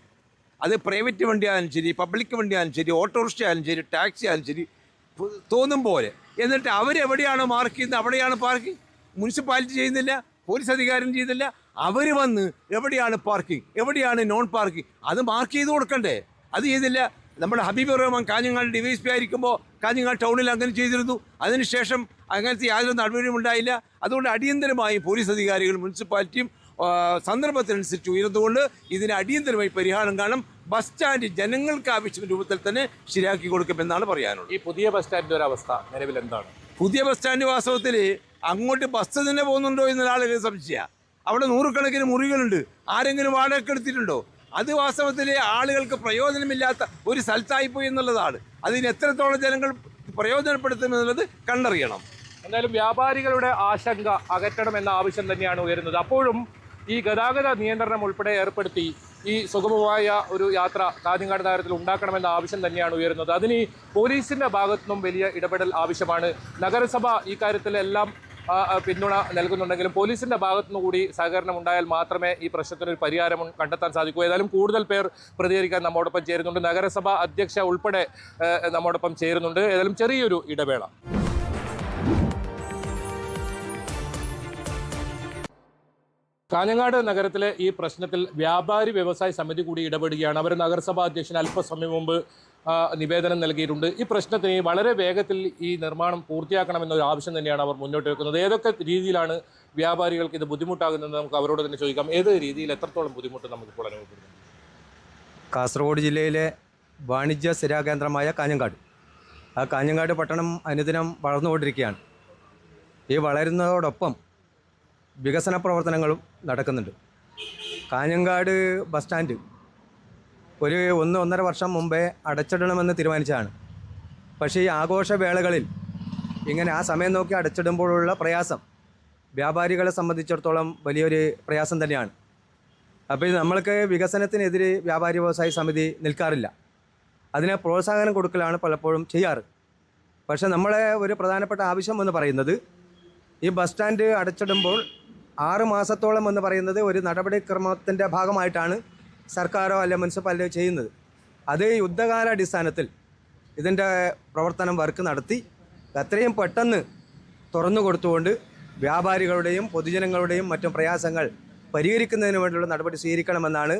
Speaker 6: അത് പ്രൈവറ്റ് വണ്ടിയായാലും ശരി, പബ്ലിക് വണ്ടിയായാലും ശരി, ഓട്ടോറിക്ഷ ആയാലും ശരി, ടാക്സി ആയാലും ശരി, തോന്നും പോലെ. എന്നിട്ട് അവരെവിടെയാണോ മാർക്ക് ചെയ്യുന്നത് അവിടെയാണ് പാർക്കിംഗ്. മുനിസിപ്പാലിറ്റി ചെയ്യുന്നില്ല, പോലീസ് അധികാരം ചെയ്യുന്നില്ല. അവർ വന്ന് എവിടെയാണ് പാർക്കിംഗ്, എവിടെയാണ് നോൺ പാർക്കിംഗ്, അത് മാർക്ക് ചെയ്ത് കൊടുക്കണ്ടേ? അത് ചെയ്തില്ല. നമ്മുടെ ഹബീബ് റഹ്മാൻ കാഞ്ഞങ്ങാട് ഡിവൈഎസ്പി ആയിരിക്കുമ്പോൾ കാഞ്ഞങ്ങാട് ടൗണിൽ അങ്ങനെ ചെയ്തിരുന്നു. അതിനുശേഷം അങ്ങനത്തെ യാതൊരു നടപടിയും ഉണ്ടായില്ല. അതുകൊണ്ട് അടിയന്തരമായി പോലീസ് അധികാരികളും മുനിസിപ്പാലിറ്റിയും സന്ദർഭത്തിനനുസരിച്ച് ഉയർന്നുകൊണ്ട് ഇതിന് അടിയന്തരമായി പരിഹാരം കാണും. ബസ് സ്റ്റാൻഡ് ജനങ്ങൾക്ക് ആവശ്യമായ രൂപത്തിൽ തന്നെ ശരിയാക്കി കൊടുക്കുമെന്നാണ് പറയാനുള്ളത്.
Speaker 1: ഈ പുതിയ ബസ് സ്റ്റാൻഡിൻ്റെ ഒരു അവസ്ഥ നിലവിൽ എന്താണ്?
Speaker 6: പുതിയ ബസ് സ്റ്റാൻഡ് വാസ്തവത്തിൽ അങ്ങോട്ട് ബസ് തന്നെ പോകുന്നുണ്ടോ എന്നുള്ള ആളുകൾ സംശയമാണ്. അവിടെ നൂറുകണക്കിന് മുറികളുണ്ട്. ആരെങ്കിലും വാടക എടുത്തിട്ടുണ്ടോ? അത് വാസ്തവത്തിൽ ആളുകൾക്ക് പ്രയോജനമില്ലാത്ത ഒരു സ്ഥലത്തായിപ്പോയി എന്നുള്ളതാണ്. അതിന് എത്രത്തോളം ജനങ്ങൾ പ്രയോജനപ്പെടുത്തുമെന്നുള്ളത് കണ്ടറിയണം.
Speaker 1: എന്തായാലും വ്യാപാരികളുടെ ആശങ്ക അകറ്റണം എന്ന ആവശ്യം തന്നെയാണ് ഉയരുന്നത്. അപ്പോഴും ഈ ഗതാഗത നിയന്ത്രണം ഉൾപ്പെടെ ഏർപ്പെടുത്തി ഈ സുഗമമായ ഒരു യാത്ര കാഞ്ഞങ്ങാട് നഗരത്തിൽ ഉണ്ടാക്കണമെന്ന ആവശ്യം തന്നെയാണ് ഉയരുന്നത്. അതിന് പോലീസിൻ്റെ ഭാഗത്തു നിന്നും വലിയ ഇടപെടൽ ആവശ്യമാണ്. നഗരസഭ ഈ കാര്യത്തിലെല്ലാം പിന്തുണ നൽകുന്നുണ്ടെങ്കിലും പോലീസിൻ്റെ ഭാഗത്തുനിന്ന് കൂടി സഹകരണം ഉണ്ടായാൽ മാത്രമേ ഈ പ്രശ്നത്തിനൊരു പരിഹാരം കണ്ടെത്താൻ സാധിക്കൂ. ഏതായാലും കൂടുതൽ പേർ പ്രതികരിക്കാൻ നമ്മോടൊപ്പം ചേരുന്നുണ്ട്. നഗരസഭ അധ്യക്ഷ ഉൾപ്പെടെ നമ്മോടൊപ്പം ചേരുന്നുണ്ട്. ഏതായാലും ചെറിയൊരു ഇടവേള. കാഞ്ഞങ്ങാട് നഗരത്തിലെ ഈ പ്രശ്നത്തിൽ വ്യാപാരി വ്യവസായ സമിതി കൂടി ഇടപെടുകയാണ്. അവർ നഗരസഭാ അധ്യക്ഷന് അല്പസമയം മുമ്പ് നിവേദനം നൽകിയിട്ടുണ്ട്. ഈ പ്രശ്നത്തിന് വളരെ വേഗത്തിൽ ഈ നിർമ്മാണം പൂർത്തിയാക്കണമെന്നൊരു ആവശ്യം തന്നെയാണ് അവർ മുന്നോട്ട് വെക്കുന്നത്. ഏതൊക്കെ രീതിയിലാണ് വ്യാപാരികൾക്ക് ഇത് ബുദ്ധിമുട്ടാകുന്നത് നമുക്ക് അവരോട് തന്നെ ചോദിക്കാം. ഏത് രീതിയിൽ എത്രത്തോളം ബുദ്ധിമുട്ട് നമുക്കിപ്പോൾ അനുഭവപ്പെടുന്നു?
Speaker 7: കാസർഗോഡ് ജില്ലയിലെ വാണിജ്യ സ്ഥിരാകേന്ദ്രമായ കാഞ്ഞങ്ങാട്, ആ കാഞ്ഞങ്ങാട് പട്ടണം അനുദിനം വളർന്നുകൊണ്ടിരിക്കുകയാണ്. ഈ വളരുന്നതോടൊപ്പം വികസന പ്രവർത്തനങ്ങളും നടക്കുന്നുണ്ട്. കാഞ്ഞങ്ങാട് ബസ് സ്റ്റാൻഡ് ഒരു 1-1.5 വർഷം മുമ്പേ അടച്ചിടണമെന്ന് തീരുമാനിച്ചതാണ്. പക്ഷേ ഈ ആഘോഷവേളകളിൽ ഇങ്ങനെ ആ സമയം നോക്കി അടച്ചിടുമ്പോഴുള്ള പ്രയാസം വ്യാപാരികളെ സംബന്ധിച്ചിടത്തോളം വലിയൊരു പ്രയാസം തന്നെയാണ്. അപ്പോൾ ഇത് നമ്മൾക്ക് വികസനത്തിനെതിരെ വ്യാപാരി വ്യവസായ സമിതി നിൽക്കാറില്ല. അതിനെ പ്രോത്സാഹനം കൊടുക്കലാണ് പലപ്പോഴും ചെയ്യാറ്. പക്ഷേ നമ്മളെ ഒരു പ്രധാനപ്പെട്ട ആവശ്യം എന്ന് പറയുന്നത് ഈ ബസ് സ്റ്റാൻഡ് അടച്ചിടുമ്പോൾ 6 മാസത്തോളം എന്ന് പറയുന്നത് ഒരു നടപടിക്രമത്തിൻ്റെ ഭാഗമായിട്ടാണ് സർക്കാരോ അല്ലെ മുനിസിപ്പാലിറ്റിയോ ചെയ്യുന്നത്. അത് യുദ്ധകാലാടിസ്ഥാനത്തിൽ ഇതിൻ്റെ പ്രവർത്തനം വർക്ക് നടത്തി എത്രയും പെട്ടെന്ന് തുറന്നു കൊടുത്തുകൊണ്ട് വ്യാപാരികളുടെയും പൊതുജനങ്ങളുടെയും മറ്റും പ്രയാസങ്ങൾ പരിഹരിക്കുന്നതിന് വേണ്ടിയുള്ള നടപടി സ്വീകരിക്കണമെന്നാണ്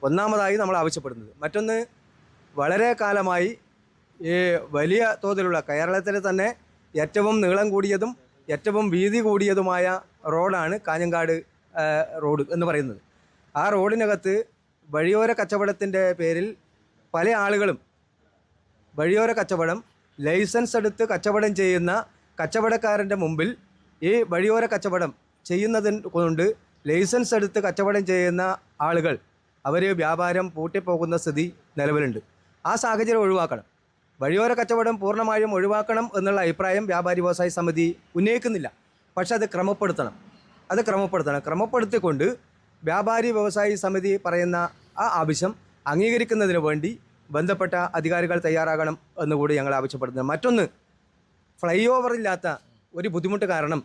Speaker 7: ഒന്നാമതായി നമ്മൾ ആവശ്യപ്പെടുന്നത്. മറ്റൊന്ന്, വളരെ കാലമായി ഈ വലിയ തോതിലുള്ള കേരളത്തിൽ തന്നെ ഏറ്റവും നീളം കൂടിയതും ഏറ്റവും വീതി കൂടിയതുമായ റോഡാണ് കാഞ്ഞങ്ങാട് റോഡ് എന്ന് പറയുന്നത്. ആ റോഡിനകത്ത് വഴിയോര കച്ചവടത്തിൻ്റെ പേരിൽ പല ആളുകളും വഴിയോര കച്ചവടം ലൈസൻസ് എടുത്ത് കച്ചവടം ചെയ്യുന്ന കച്ചവടക്കാരൻ്റെ മുമ്പിൽ ഈ വഴിയോര കച്ചവടം ചെയ്യുന്നതിന് കൊണ്ട് ലൈസൻസ് എടുത്ത് കച്ചവടം ചെയ്യുന്ന ആളുകൾ അവർ വ്യാപാരം പൂട്ടിപ്പോകുന്ന സ്ഥിതി നിലവിലുണ്ട്. ആ സാഹചര്യം ഒഴിവാക്കണം. വഴിയോര കച്ചവടം പൂർണ്ണമായും ഒഴിവാക്കണം എന്നുള്ള അഭിപ്രായം വ്യാപാരി വ്യവസായ സമിതി ഉന്നയിക്കുന്നില്ല. പക്ഷെ അത് ക്രമപ്പെടുത്തിക്കൊണ്ട് വ്യാപാരി വ്യവസായി സമിതി പറയുന്ന ആ ആവശ്യം അംഗീകരിക്കുന്നതിന് വേണ്ടി ബന്ധപ്പെട്ട അധികാരികൾ തയ്യാറാകണം എന്നുകൂടി ഞങ്ങൾ ആവശ്യപ്പെടുന്നത്. മറ്റൊന്ന്, ഫ്ലൈ ഓവറില്ലാത്ത ഒരു ബുദ്ധിമുട്ട് കാരണം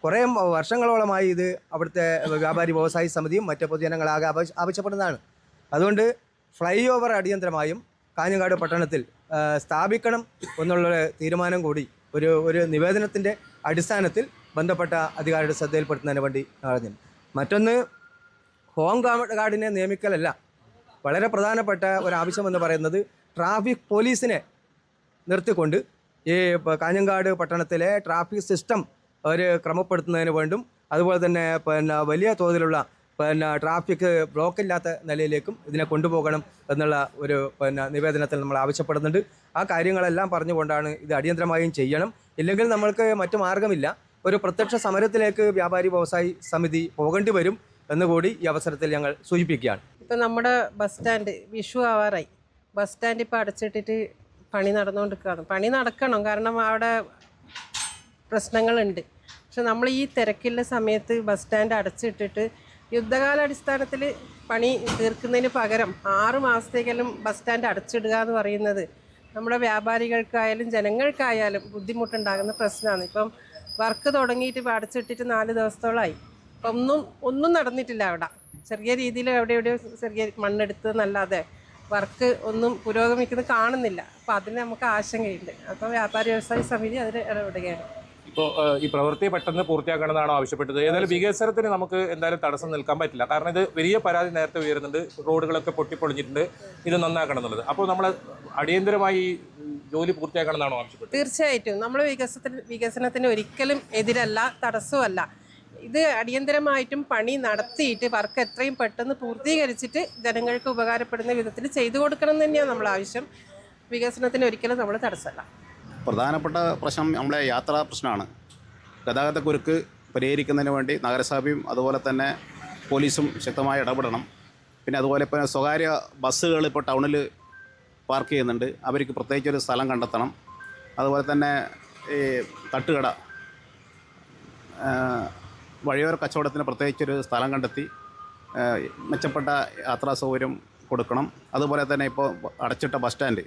Speaker 7: കുറേ വർഷങ്ങളോളമായി ഇത് അവിടുത്തെ വ്യാപാരി വ്യവസായി സമിതിയും മറ്റ് പൊതുജനങ്ങളാകെ ആവശ്യപ്പെടുന്നതാണ്. അതുകൊണ്ട് ഫ്ലൈ ഓവർ അടിയന്തരമായും കാഞ്ഞങ്ങാട് പട്ടണത്തിൽ സ്ഥാപിക്കണം എന്നുള്ള തീരുമാനം കൂടി ഒരു നിവേദനത്തിൻ്റെ അടിസ്ഥാനത്തിൽ ബന്ധപ്പെട്ട അധികാരിയുടെ ശ്രദ്ധയിൽപ്പെടുത്തുന്നതിന് വേണ്ടി നടന്നു. മറ്റൊന്ന്, ഹോം ഗാർഡിനെ നിയമിക്കലല്ല. വളരെ പ്രധാനപ്പെട്ട ഒരാവശ്യമെന്ന് പറയുന്നത് ട്രാഫിക് പോലീസിനെ നിർത്തിക്കൊണ്ട് ഈ കാഞ്ഞങ്ങാട് പട്ടണത്തിലെ ട്രാഫിക് സിസ്റ്റം അവർ ക്രമപ്പെടുത്തുന്നതിന് വേണ്ടും അതുപോലെ തന്നെ വലിയ തോതിലുള്ള ട്രാഫിക് ബ്ലോക്കില്ലാത്ത നിലയിലേക്കും ഇതിനെ കൊണ്ടുപോകണം എന്നുള്ള ഒരു നിവേദനത്തിൽ നമ്മൾ ആവശ്യപ്പെടുന്നുണ്ട്. ആ കാര്യങ്ങളെല്ലാം പറഞ്ഞുകൊണ്ടാണ് ഇത് അടിയന്തരമായും ചെയ്യണം. ഇല്ലെങ്കിൽ നമ്മൾക്ക് മറ്റു മാർഗമില്ല. ഒരു പ്രത്യക്ഷ സമരത്തിലേക്ക് വ്യാപാരി വ്യവസായി സമിതി പോകേണ്ടി വരും എന്നുകൂടി ഈ അവസരത്തിൽ ഞങ്ങൾ സൂചിപ്പിക്കുകയാണ്.
Speaker 8: ഇപ്പം നമ്മുടെ ബസ് സ്റ്റാൻഡ് വിഷു ആവാറായി. ബസ് സ്റ്റാൻഡ് ഇപ്പോൾ അടച്ചിട്ടിട്ട് പണി നടന്നുകൊണ്ടിരിക്കുകയാണ്. പണി നടക്കണം, കാരണം അവിടെ പ്രശ്നങ്ങളുണ്ട്. പക്ഷെ നമ്മൾ ഈ തിരക്കുള്ള സമയത്ത് ബസ് സ്റ്റാൻഡ് അടച്ചിട്ടിട്ട് യുദ്ധകാലാടിസ്ഥാനത്തിൽ പണി തീർക്കുന്നതിന് പകരം 6 മാസത്തേക്കെല്ലാം ബസ് സ്റ്റാൻഡ് അടച്ചിടുക എന്ന് പറയുന്നത് നമ്മുടെ വ്യാപാരികൾക്കായാലും ജനങ്ങൾക്കായാലും ബുദ്ധിമുട്ടുണ്ടാകുന്ന പ്രശ്നമാണ്. ഇപ്പം വർക്ക് തുടങ്ങിയിട്ട് ഇപ്പോൾ അടച്ചിട്ടിട്ട് 4 ദിവസത്തോളമായി. അപ്പം ഒന്നും നടന്നിട്ടില്ല. അവിടെ ചെറിയ രീതിയിൽ എവിടെയോ ചെറിയ മണ്ണെടുത്ത് എന്നല്ലാതെ വർക്ക് ഒന്നും പുരോഗമിക്കുന്നത് കാണുന്നില്ല. അപ്പോൾ അതിന് നമുക്ക് ആശങ്കയുണ്ട്. അപ്പോൾ വ്യാപാരി വ്യവസായ സമിതി അതിൽ ഇടപെടുകയാണ്.
Speaker 1: ഇപ്പോൾ ഈ പ്രവൃത്തി പെട്ടെന്ന് പൂർത്തിയാക്കണമെന്നാണ് ആവശ്യപ്പെട്ടത്. ഏതായാലും വികസനത്തിന് നമുക്ക് എന്തായാലും തടസ്സം നിൽക്കാൻ പറ്റില്ല. കാരണം ഇത് വലിയ പരാതി നേരത്തെ ഉയരുന്നുണ്ട്. റോഡുകളൊക്കെ പൊട്ടിപ്പൊളിഞ്ഞിട്ടുണ്ട്, ഇത് നന്നാക്കണം എന്നുള്ളത്. അപ്പോൾ നമ്മൾ അടിയന്തരമായി ജോലി പൂർത്തിയാക്കണം എന്നാണോ ആവശ്യപ്പെട്ടത്?
Speaker 8: തീർച്ചയായിട്ടും നമ്മൾ വികസനത്തിന് ഒരിക്കലും എതിരല്ല, തടസ്സമല്ല. ഇത് അടിയന്തരമായിട്ടും പണി നടത്തിയിട്ട് വർക്ക് എത്രയും പെട്ടെന്ന് പൂർത്തീകരിച്ചിട്ട് ജനങ്ങൾക്ക് ഉപകാരപ്പെടുന്ന വിധത്തിൽ ചെയ്തു കൊടുക്കണം എന്ന് തന്നെയാണ് നമ്മൾ ആവശ്യം. വികസനത്തിന് ഒരിക്കലും നമ്മൾ തടസ്സമല്ല.
Speaker 9: പ്രധാനപ്പെട്ട പ്രശ്നം നമ്മളെ യാത്രാ പ്രശ്നമാണ്. ഗതാഗതക്കുരുക്ക് പരിഹരിക്കുന്നതിന് വേണ്ടി നഗരസഭയും അതുപോലെ തന്നെ പോലീസും ശക്തമായി ഇടപെടണം. പിന്നെ അതുപോലെ ഇപ്പോൾ സ്വകാര്യ ബസ്സുകൾ ഇപ്പോൾ ടൗണിൽ പാർക്ക് ചെയ്യുന്നുണ്ട്, അവർക്ക് പ്രത്യേകിച്ചൊരു സ്ഥലം കണ്ടെത്തണം. അതുപോലെ തന്നെ ഈ തട്ടുകട വഴിയോര കച്ചവടത്തിന് പ്രത്യേകിച്ചൊരു സ്ഥലം കണ്ടെത്തി മെച്ചപ്പെട്ട യാത്രാ സൗകര്യം കൊടുക്കണം. അതുപോലെ തന്നെ ഇപ്പോൾ അടച്ചിട്ട ബസ് സ്റ്റാൻഡ്,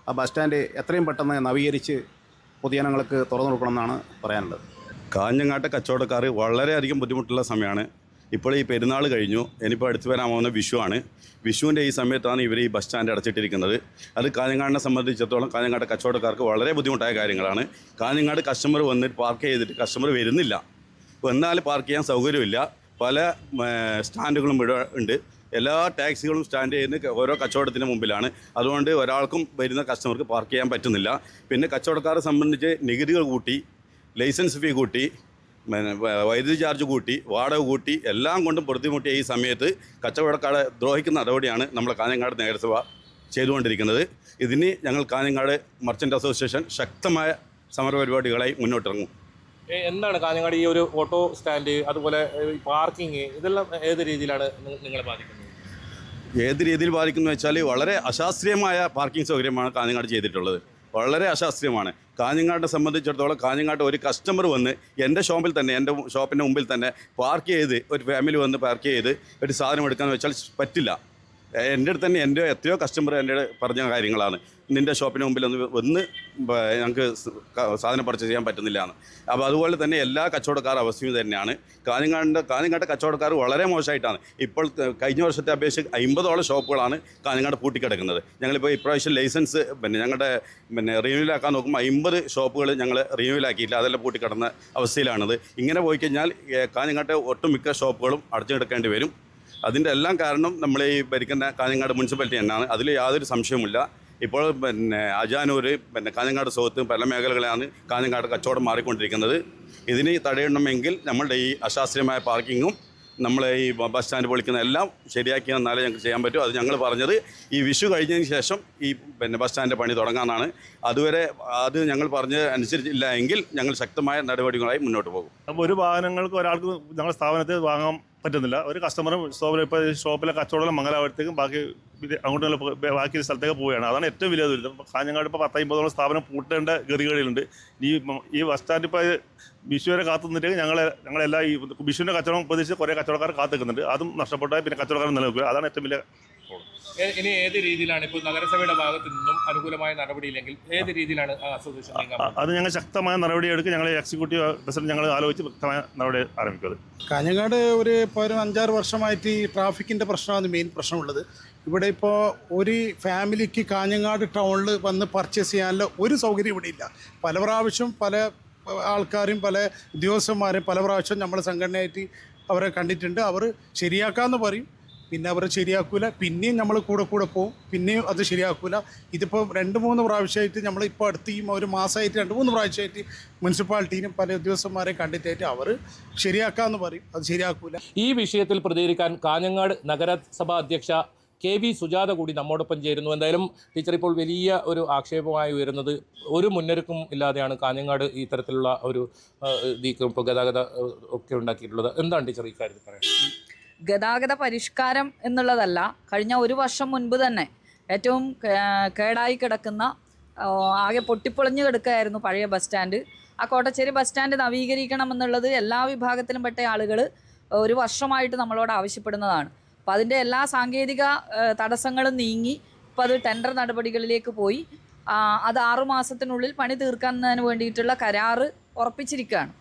Speaker 9: ആ ബസ് സ്റ്റാൻഡ് എത്രയും പെട്ടെന്ന് നവീകരിച്ച് പൊതുജനങ്ങൾക്ക് തുറന്നു കൊടുക്കണമെന്നാണ് പറയാനുള്ളത്.
Speaker 10: കാഞ്ഞങ്ങാട്ടെ കച്ചവടക്കാർ വളരെയധികം ബുദ്ധിമുട്ടുള്ള സമയമാണ്. ഇപ്പോൾ ഈ പെരുന്നാൾ കഴിഞ്ഞു, ഇനിയിപ്പോൾ അടുത്ത് വരാൻ പോകുന്ന വിഷുവാണ്. വിഷുവിൻ്റെ ഈ സമയത്താണ് ഇവർ ഈ ബസ് സ്റ്റാൻഡ് അടച്ചിട്ടിരിക്കുന്നത്. അത് കാഞ്ഞങ്ങാടിനെ സംബന്ധിച്ചിടത്തോളം കാഞ്ഞങ്ങാട് കച്ചവടക്കാർക്ക് വളരെ ബുദ്ധിമുട്ടായ കാര്യങ്ങളാണ്. കാഞ്ഞങ്ങാട് കസ്റ്റമർ വന്നിട്ട് പാർക്ക് ചെയ്തിട്ട് കസ്റ്റമർ വരുന്നില്ല, എന്നാൽ പാർക്ക് ചെയ്യാൻ സൗകര്യമില്ല. പല സ്റ്റാൻഡുകളും ഇവിടെ ഉണ്ട്. എല്ലാ ടാക്സികളും സ്റ്റാൻഡ് ചെയ്യുന്ന ഓരോ കച്ചവടത്തിന് മുമ്പിലാണ്. അതുകൊണ്ട് ഒരാൾക്കും വരുന്ന കസ്റ്റമർക്ക് പാർക്ക് ചെയ്യാൻ പറ്റുന്നില്ല. പിന്നെ കച്ചവടക്കാരെ സംബന്ധിച്ച് നികുതികൾ കൂട്ടി, ലൈസൻസ് ഫീ കൂട്ടി, വൈദ്യുതി ചാർജ് കൂട്ടി, വാടക കൂട്ടി, എല്ലാം കൊണ്ടും ബുദ്ധിമുട്ടിയ ഈ സമയത്ത് കച്ചവടക്കാരെ ദ്രോഹിക്കുന്ന നടപടിയാണ് നമ്മുടെ കാഞ്ഞങ്ങാട് നഗരസഭ ചെയ്തുകൊണ്ടിരിക്കുന്നത്. ഇതിന് ഞങ്ങൾ കാഞ്ഞങ്ങാട് മർച്ചൻ്റ് അസോസിയേഷൻ ശക്തമായ സമരപരിപാടികളായി മുന്നോട്ടിറങ്ങും.
Speaker 1: എന്താണ് കാഞ്ഞങ്ങാട് ഈ ഒരു ഓട്ടോ സ്റ്റാൻഡ്, അതുപോലെ പാർക്കിങ്, ഇതെല്ലാം ഏത് രീതിയിലാണ് നിങ്ങളെ ബാധിക്കുന്നത്?
Speaker 10: ഏത് രീതിയിൽ ബാധിക്കുന്നു വെച്ചാൽ വളരെ അശാസ്ത്രീയമായ പാർക്കിംഗ് സൗകര്യമാണ് കാഞ്ഞങ്ങാട് ചെയ്തിട്ടുള്ളത്. വളരെ അശാസ്ത്രീയമാണ്. കാഞ്ഞങ്ങാടിനെ സംബന്ധിച്ചിടത്തോളം കാഞ്ഞങ്ങാട് ഒരു കസ്റ്റമർ വന്ന് എൻ്റെ ഷോപ്പിൽ തന്നെ, എൻ്റെ ഷോപ്പിൻ്റെ മുമ്പിൽ തന്നെ പാർക്ക് ചെയ്ത് ഒരു ഫാമിലി വന്ന് പാർക്ക് ചെയ്ത് ഒരു സാധനം എടുക്കാമെന്ന് വെച്ചാൽ പറ്റില്ല. എൻ്റെ അടുത്ത് തന്നെ എൻ്റെ എത്രയോ കസ്റ്റമർ എൻ്റെ പറഞ്ഞ കാര്യങ്ങളാണ്, നിൻ്റെ ഷോപ്പിന് മുമ്പിൽ ഒന്ന് ഞങ്ങൾക്ക് സാധനം പർച്ചേസ് ചെയ്യാൻ പറ്റുന്നില്ല എന്ന്. അപ്പോൾ അതുപോലെ തന്നെ എല്ലാ കച്ചവടക്കാരുടെ അവസ്ഥയും തന്നെയാണ്. കാഞ്ഞങ്ങാട്ടെ കച്ചവടക്കാർ വളരെ മോശമായിട്ടാണ്. ഇപ്പോൾ കഴിഞ്ഞ വർഷത്തെ അപേക്ഷിച്ച് 50ഓളം ഷോപ്പുകളാണ് കാഞ്ഞങ്ങാട് പൂട്ടിക്കിടക്കുന്നത്. ഞങ്ങളിപ്പോൾ ഇപ്രാവശ്യം ലൈസൻസ് ഞങ്ങളുടെ റിന്യൂവലാക്കാൻ നോക്കുമ്പോൾ 50 ഷോപ്പുകൾ ഞങ്ങൾ റിന്യൂവലാക്കിയില്ല, അതെല്ലാം പൂട്ടിക്കിടന്ന അവസ്ഥയിലാണത്. ഇങ്ങനെ പോയി കഴിഞ്ഞാൽ കാഞ്ഞങ്ങാട്ടെ ഒട്ടുമിക്ക ഷോപ്പുകളും അടച്ചുകിടക്കേണ്ടി വരും. അതിൻ്റെ എല്ലാം കാരണം നമ്മൾ ഈ ഭരിക്കുന്ന കാഞ്ഞങ്ങാട് മുനിസിപ്പാലിറ്റി തന്നെയാണ്, അതിൽ യാതൊരു സംശയവുമില്ല. ഇപ്പോൾ അജാനൂർ കാഞ്ഞങ്ങാട് സൗത്ത് പല മേഖലകളാണ് കാഞ്ഞങ്ങാട് കച്ചവടം മാറിക്കൊണ്ടിരിക്കുന്നത്. ഇതിന് തടയണമെങ്കിൽ നമ്മളുടെ ഈ അശാസ്ത്രീയമായ പാർക്കിങ്ങും നമ്മളെ ഈ ബസ് സ്റ്റാൻഡ് പൊളിക്കുന്ന എല്ലാം ശരിയാക്കി തന്നാലേ ഞങ്ങൾക്ക് ചെയ്യാൻ പറ്റും. അത് ഞങ്ങൾ പറഞ്ഞത് ഈ വിഷു കഴിഞ്ഞതിന് ശേഷം ഈ ബസ് സ്റ്റാൻഡിൻ്റെ പണി തുടങ്ങാമെന്നാണ്. അതുവരെ അത് ഞങ്ങൾ പറഞ്ഞത് അനുസരിച്ചില്ല എങ്കിൽ ഞങ്ങൾ ശക്തമായ നടപടികളായി മുന്നോട്ട് പോകും.
Speaker 11: ഒരു വാഹനങ്ങൾക്ക് ഒരാൾക്ക് ഞങ്ങളുടെ സ്ഥാപനത്തിൽ വാങ്ങാൻ പറ്റുന്നില്ല. ഒരു കസ്റ്റമറും ഇപ്പോൾ ഷോപ്പിലെ കച്ചവടം മംഗലാപുരത്തേക്കും അങ്ങോട്ടുള്ള ബാക്കി സ്ഥലത്തേക്ക് പോവുകയാണ്. അതാണ് ഏറ്റവും വലിയ ദുരിതം. കാഞ്ഞങ്ങാട് ഇപ്പോൾ 10-50ഓളം സ്ഥാപനം പൂട്ടേണ്ട ഗതികളിലുണ്ട്. ഈ ബസ് സ്റ്റാൻഡ് ഇപ്പോൾ വിഷു വരെ കാത്തു നിന്നിട്ട് ഞങ്ങളെല്ലാം ഈ വിഷുവിൻ്റെ കച്ചവടം പ്രതീക്ഷിച്ച് കുറേ കച്ചവടക്കാർ കാത്തു നിൽക്കുന്നുണ്ട്. അതും നഷ്ടപ്പെട്ടാൽ പിന്നെ കച്ചവടക്കാർ നിലനിൽക്കുക. അതാണ് ഏറ്റവും വലിയ
Speaker 1: ഇനി ഏത് രീതിയിലാണ് ഇപ്പോൾ നഗരസഭയുടെ ഭാഗത്തു നിന്നും അനുകൂലമായ നടപടിയില്ലെങ്കിൽ ഏത് രീതിയിലാണ് അസോസിയേഷൻ നീങ്ങാൻ?
Speaker 11: അത് ഞങ്ങൾ ശക്തമായ നടപടിയെടുക്കും. ഞങ്ങൾ എക്സിക്യൂട്ടീവ് പ്രസിഡന്റ് ഞങ്ങൾ ആലോചിച്ച് വ്യക്തമായ നടപടി ആരംഭിക്കുന്നത്.
Speaker 12: കാഞ്ഞങ്ങാട് ഇപ്പോൾ ഒരു 5-6 വർഷമായിട്ട് ഈ ട്രാഫിക്കിൻ്റെ പ്രശ്നമാണ് മെയിൻ പ്രശ്നമുള്ളത്. ഇവിടെ ഇപ്പോൾ ഒരു ഫാമിലിക്ക് കാഞ്ഞങ്ങാട് ടൗണിൽ വന്ന് പർച്ചേസ് ചെയ്യാനുള്ള ഒരു സൗകര്യം ഇവിടെ ഇല്ല. പല പ്രാവശ്യം പല ആൾക്കാരും പല ഉദ്യോഗസ്ഥന്മാരും പല പ്രാവശ്യം നമ്മുടെ സംഘടനയായിട്ട് അവരെ കണ്ടിട്ടുണ്ട്. അവർ ശരിയാക്കാമെന്ന് പറയും, പിന്നെ അവർ ശരിയാക്കൂല. പിന്നെയും നമ്മൾ കൂടെ പോകും, പിന്നെയും അത് ശരിയാക്കൂല. ഇതിപ്പോൾ 2-3 പ്രാവശ്യമായിട്ട് നമ്മളിപ്പോൾ അടുത്ത് ഈ ഒരു മാസമായിട്ട് 2-3 പ്രാവശ്യമായിട്ട് മുനിസിപ്പാലിറ്റിയും പല ഉദ്യോഗസ്ഥന്മാരെയും കണ്ടിട്ടായിട്ട് അവർ ശരിയാക്കാമെന്ന് പറയും, അത് ശരിയാക്കൂല.
Speaker 1: ഈ വിഷയത്തിൽ പ്രതികരിക്കാൻ കാഞ്ഞങ്ങാട് നഗരസഭാ അധ്യക്ഷ KV സുജാത കൂടി നമ്മോടൊപ്പം ചേരുന്നു. എന്തായാലും ടീച്ചർ, ഇപ്പോൾ വലിയ ഒരു ആക്ഷേപമായി ഉയരുന്നത് ഒരു മുന്നൊരുക്കം ഇല്ലാതെയാണ് കാഞ്ഞങ്ങാട് ഈ തരത്തിലുള്ള ഒരു ഇപ്പോൾ ഗതാഗത ഒക്കെ ഉണ്ടാക്കിയിട്ടുള്ളത്. എന്താണ് ടീച്ചർ ഈ കാര്യത്തിൽ പറയുന്നത്?
Speaker 13: ഗതാഗത പരിഷ്കാരം എന്നുള്ളതല്ല, കഴിഞ്ഞ 1 വർഷം മുൻപ് തന്നെ ഏറ്റവും കേടായി കിടക്കുന്ന ആകെ പൊട്ടിപ്പൊളിഞ്ഞു കിടക്കുകയായിരുന്നു പഴയ ബസ് സ്റ്റാൻഡ്. ആ കോട്ടച്ചേരി ബസ് സ്റ്റാൻഡ് നവീകരിക്കണം എന്നുള്ളത് എല്ലാ വിഭാഗത്തിലും പെട്ട ആളുകൾ 1 വർഷമായിട്ട് നമ്മളോട് ആവശ്യപ്പെടുന്നതാണ്. അപ്പോൾ അതിൻ്റെ എല്ലാ സാങ്കേതിക തടസ്സങ്ങളും നീങ്ങി ഇപ്പോൾ അത് ടെൻഡർ നടപടികളിലേക്ക് പോയി. അത് 6 മാസത്തിനുള്ളിൽ പണി തീർക്കുന്നതിന് വേണ്ടിയിട്ടുള്ള കരാറ് ഉറപ്പിച്ചിരിക്കുകയാണ്.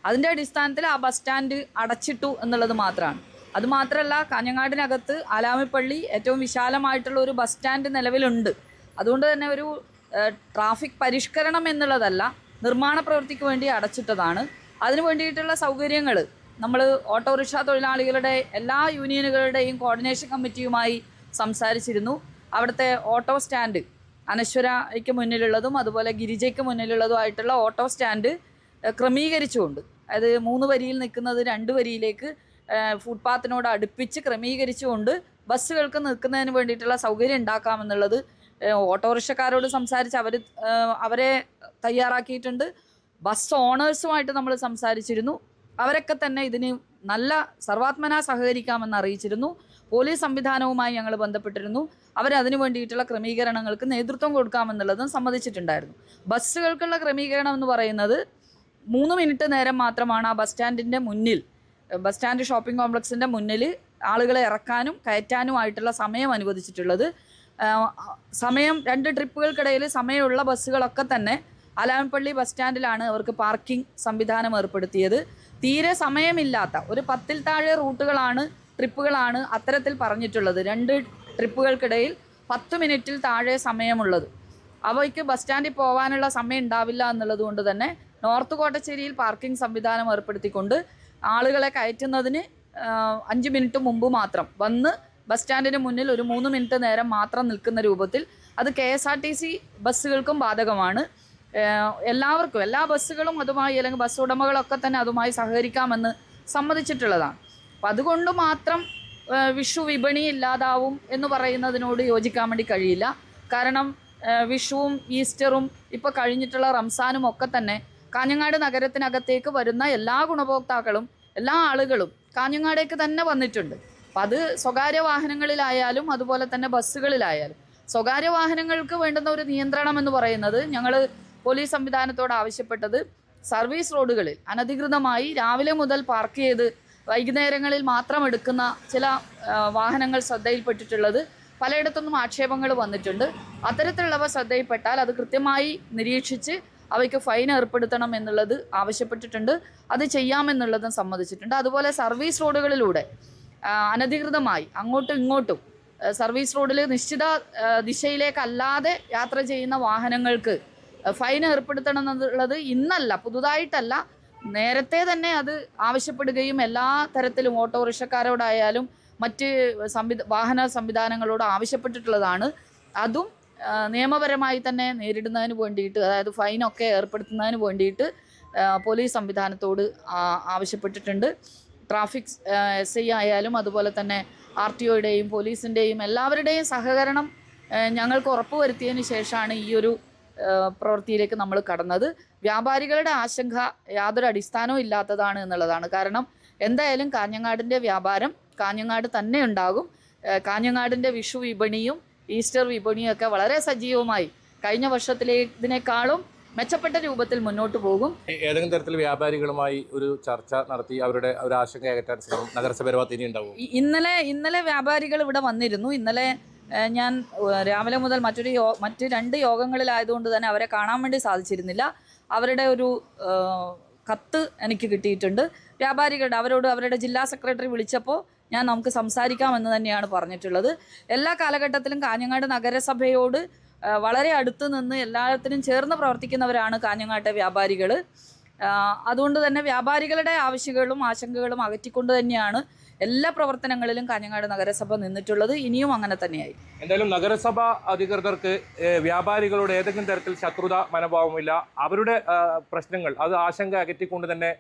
Speaker 13: അതിൻ്റെ അടിസ്ഥാനത്തിൽ ആ ബസ് സ്റ്റാൻഡ് അടച്ചിട്ടു എന്നുള്ളത് മാത്രമാണ്. അതുമാത്രമല്ല, കാഞ്ഞങ്ങാടിനകത്ത് ആലാമിപ്പള്ളി ഏറ്റവും വിശാലമായിട്ടുള്ള ഒരു ബസ് സ്റ്റാൻഡ് നിലവിലുണ്ട്. അതുകൊണ്ട് തന്നെ ഒരു ട്രാഫിക് പരിഷ്കരണം എന്നുള്ളതല്ല, നിർമ്മാണ പ്രവൃത്തിക്ക് വേണ്ടി അടച്ചിട്ടതാണ്. അതിന് വേണ്ടിയിട്ടുള്ള സൗകര്യങ്ങൾ നമ്മൾ ഓട്ടോറിക്ഷ തൊഴിലാളികളുടെ എല്ലാ യൂണിയനുകളുടെയും കോർഡിനേഷൻ കമ്മിറ്റിയുമായി സംസാരിച്ചിരുന്നു. അവിടുത്തെ ഓട്ടോ സ്റ്റാൻഡ് അനശ്വരയ്ക്ക് മുന്നിലുള്ളതും അതുപോലെ ഗിരിജയ്ക്ക് മുന്നിലുള്ളതുമായിട്ടുള്ള ഓട്ടോ സ്റ്റാൻഡ് ക്രമീകരിച്ചുകൊണ്ട്, അതായത് 3 വരിയിൽ നിൽക്കുന്നത് 2 വരിയിലേക്ക് ഫുട്പാത്തിനോട് അടുപ്പിച്ച് ക്രമീകരിച്ചുകൊണ്ട് ബസ്സുകൾക്ക് നിൽക്കുന്നതിന് വേണ്ടിയിട്ടുള്ള സൗകര്യം ഉണ്ടാക്കാമെന്നുള്ളത് ഓട്ടോറിക്ഷക്കാരോട് സംസാരിച്ച് അവരെ തയ്യാറാക്കിയിട്ടുണ്ട്. ബസ് ഓണേഴ്സുമായിട്ട് നമ്മൾ സംസാരിച്ചിരുന്നു. അവരൊക്കെ തന്നെ ഇതിന് നല്ല സർവാത്മന സഹകരിക്കാമെന്ന് അറിയിച്ചിരുന്നു. പോലീസ് സംവിധാനവുമായി ഞങ്ങൾ ബന്ധപ്പെട്ടിരുന്നു. അവരതിനു വേണ്ടിയിട്ടുള്ള ക്രമീകരണങ്ങൾക്ക് നേതൃത്വം കൊടുക്കാമെന്നുള്ളതും സമ്മതിച്ചിട്ടുണ്ടായിരുന്നു. ബസ്സുകൾക്കുള്ള ക്രമീകരണം എന്ന് പറയുന്നത് 3 മിനിറ്റ് നേരം മാത്രമാണ് ആ ബസ് സ്റ്റാൻഡിൻ്റെ മുന്നിൽ, ബസ് സ്റ്റാൻഡ് ഷോപ്പിംഗ് കോംപ്ലക്സിൻ്റെ മുന്നിൽ ആളുകളെ ഇറക്കാനും കയറ്റാനുമായിട്ടുള്ള സമയം അനുവദിച്ചിട്ടുള്ളത്. സമയം 2 ട്രിപ്പുകൾക്കിടയിൽ സമയമുള്ള ബസ്സുകളൊക്കെ തന്നെ ആലാമിപ്പള്ളി ബസ് സ്റ്റാൻഡിലാണ് അവർക്ക് പാർക്കിംഗ് സംവിധാനം ഏർപ്പെടുത്തിയത്. തീരെ സമയമില്ലാത്ത ഒരു 10-ൽ താഴെ ട്രിപ്പുകളാണ് അത്തരത്തിൽ പറഞ്ഞിട്ടുള്ളത്. 2 ട്രിപ്പുകൾക്കിടയിൽ 10 മിനിറ്റിൽ താഴെ സമയമുള്ളത്. അവയ്ക്ക് ബസ് സ്റ്റാൻഡിൽ പോകാനുള്ള സമയം ഉണ്ടാവില്ല എന്നുള്ളത് കൊണ്ട് തന്നെ നോർത്ത് കോട്ടച്ചേരിയിൽ പാർക്കിംഗ് സംവിധാനം ഏർപ്പെടുത്തിക്കൊണ്ട് ആളുകളെ കയറ്റുന്നതിന് 5 മിനിറ്റ് മുമ്പ് മാത്രം വന്ന് ബസ് സ്റ്റാൻഡിന് മുന്നിൽ ഒരു 3 മിനിറ്റ് നേരം മാത്രം നിൽക്കുന്ന രൂപത്തിൽ, അത് KSRTC ബസ്സുകൾക്കും ബാധകമാണ്. എല്ലാവർക്കും, എല്ലാ ബസ്സുകളും അതുമായി അല്ലെങ്കിൽ ബസ് ഉടമകളൊക്കെ തന്നെ അതുമായി സഹകരിക്കാമെന്ന് സമ്മതിച്ചിട്ടുള്ളതാണ്. അപ്പം അതുകൊണ്ട് മാത്രം വിഷു വിപണി ഇല്ലാതാവും എന്ന് പറയുന്നതിനോട് യോജിക്കാൻ വേണ്ടി കഴിയില്ല. കാരണം വിഷുവും ഈസ്റ്ററും ഇപ്പോൾ കഴിഞ്ഞിട്ടുള്ള റംസാനും ഒക്കെ തന്നെ കാഞ്ഞങ്ങാട് നഗരത്തിനകത്തേക്ക് വരുന്ന എല്ലാ ഗുണഭോക്താക്കളും എല്ലാ ആളുകളും കാഞ്ഞങ്ങാടേക്ക് തന്നെ വന്നിട്ടുണ്ട്. അപ്പം അത് സ്വകാര്യ വാഹനങ്ങളിലായാലും അതുപോലെ തന്നെ ബസ്സുകളിലായാലും. സ്വകാര്യ വാഹനങ്ങൾക്ക് വേണ്ടുന്ന ഒരു നിയന്ത്രണം എന്ന് പറയുന്നത് ഞങ്ങൾ പോലീസ് സംവിധാനത്തോട് ആവശ്യപ്പെട്ടത് സർവീസ് റോഡുകളിൽ അനധികൃതമായി രാവിലെ മുതൽ പാർക്ക് ചെയ്ത് വൈകുന്നേരങ്ങളിൽ മാത്രം എടുക്കുന്ന ചില വാഹനങ്ങൾ ശ്രദ്ധയിൽപ്പെട്ടിട്ടുള്ളത് പലയിടത്തുനിന്നും ആക്ഷേപങ്ങൾ വന്നിട്ടുണ്ട്. അത്തരത്തിലുള്ളവ ശ്രദ്ധയിൽപ്പെട്ടാൽ അത് കൃത്യമായി നിരീക്ഷിച്ച് അവയ്ക്ക് ഫൈൻ ഏർപ്പെടുത്തണം എന്നുള്ളത് ആവശ്യപ്പെട്ടിട്ടുണ്ട്. അത് ചെയ്യാമെന്നുള്ളതും സമ്മതിച്ചിട്ടുണ്ട്. അതുപോലെ സർവീസ് റോഡുകളിലൂടെ അനധികൃതമായി അങ്ങോട്ടും ഇങ്ങോട്ടും സർവീസ് റോഡിൽ നിശ്ചിത ദിശയിലേക്കല്ലാതെ യാത്ര ചെയ്യുന്ന വാഹനങ്ങൾക്ക് ഫൈൻ ഏർപ്പെടുത്തണം എന്നുള്ളത് ഇന്നല്ല, പുതുതായിട്ടല്ല, നേരത്തെ തന്നെ അത് ആവശ്യപ്പെടുകയും എല്ലാ തരത്തിലും ഓട്ടോറിക്ഷക്കാരോടായാലും മറ്റ് വാഹന സംവിധാനങ്ങളോട് ആവശ്യപ്പെട്ടിട്ടുള്ളതാണ്. അതും നിയമപരമായി തന്നെ നേരിടുന്നതിന് വേണ്ടിയിട്ട്, അതായത് ഫൈനൊക്കെ ഏർപ്പെടുത്തുന്നതിന് വേണ്ടിയിട്ട് പോലീസ് സംവിധാനത്തോട് ആവശ്യപ്പെട്ടിട്ടുണ്ട്. ട്രാഫിക് SI ആയാലും അതുപോലെ തന്നെ RTOയുടെയും പോലീസിൻ്റെയും എല്ലാവരുടെയും സഹകരണം ഞങ്ങൾക്ക് ഉറപ്പുവരുത്തിയതിന് ശേഷമാണ് ഈ ഒരു പ്രവൃത്തിയിലേക്ക് നമ്മൾ കടന്നത്. വ്യാപാരികളുടെ ആശങ്ക യാതൊരു അടിസ്ഥാനവും ഇല്ലാത്തതാണ് എന്നുള്ളതാണ്. കാരണം എന്തായാലും കാഞ്ഞങ്ങാടിൻ്റെ വ്യാപാരം കാഞ്ഞങ്ങാട് തന്നെ ഉണ്ടാകും. കാഞ്ഞങ്ങാടിൻ്റെ വിഷു വിപണിയും ഈസ്റ്റർ വിപണിയും ഒക്കെ വളരെ സജീവമായി കഴിഞ്ഞ വർഷത്തിലേതിനേക്കാളും മെച്ചപ്പെട്ട രൂപത്തിൽ മുന്നോട്ട് പോകും.
Speaker 1: ഏതെങ്കിലും തരത്തിൽ വ്യാപാരികളുമായി ഒരു ചർച്ച നടത്തി അവരുടെ ഒരു ആശങ്ക അകറ്റാൻ ശ്രമം നഗരസഭയുടെ ഭാഗത്ത് ഇനി ഉണ്ടാവും?
Speaker 13: ഇന്നലെ വ്യാപാരികൾ ഇവിടെ വന്നിരുന്നു. ഇന്നലെ ഞാൻ രാവിലെ മുതൽ മറ്റ് 2 യോഗങ്ങളിലായതുകൊണ്ട് തന്നെ അവരെ കാണാൻ വേണ്ടി സാധിച്ചിരുന്നില്ല. അവരുടെ ഒരു കത്ത് എനിക്ക് കിട്ടിയിട്ടുണ്ട്. വ്യാപാരികളുടെ അവരുടെ ജില്ലാ സെക്രട്ടറി വിളിച്ചപ്പോൾ നമുക്ക് സംസാരിക്കാമെന്ന് തന്നെയാണ് പറഞ്ഞിട്ടുള്ളത്. എല്ലാ കാലഘട്ടത്തിലും കാഞ്ഞങ്ങാട് നഗരസഭയോട് വളരെ അടുത്ത് നിന്ന് എല്ലാത്തിനും ചേർന്ന് പ്രവർത്തിക്കുന്നവരാണ് കാഞ്ഞങ്ങാട്ടെ വ്യാപാരികൾ. അതുകൊണ്ട് തന്നെ വ്യാപാരികളുടെ ആവശ്യങ്ങളും ആശങ്കകളും അകറ്റിക്കൊണ്ട് തന്നെയാണ് എല്ലാ പ്രവർത്തനങ്ങളിലും കാഞ്ഞങ്ങാട് നഗരസഭ നിന്നിട്ടുള്ളത്. ഇനിയും അങ്ങനെ തന്നെയായി.
Speaker 1: എന്തായാലും നഗരസഭ അധികൃതർക്ക് വ്യാപാരികളോട് ഏതെങ്കിലും തരത്തിൽ ശത്രുത മനോഭാവമില്ല. അവരുടെ പ്രശ്നങ്ങൾ അത് ആശങ്ക അകറ്റിക്കൊണ്ട് തന്നെ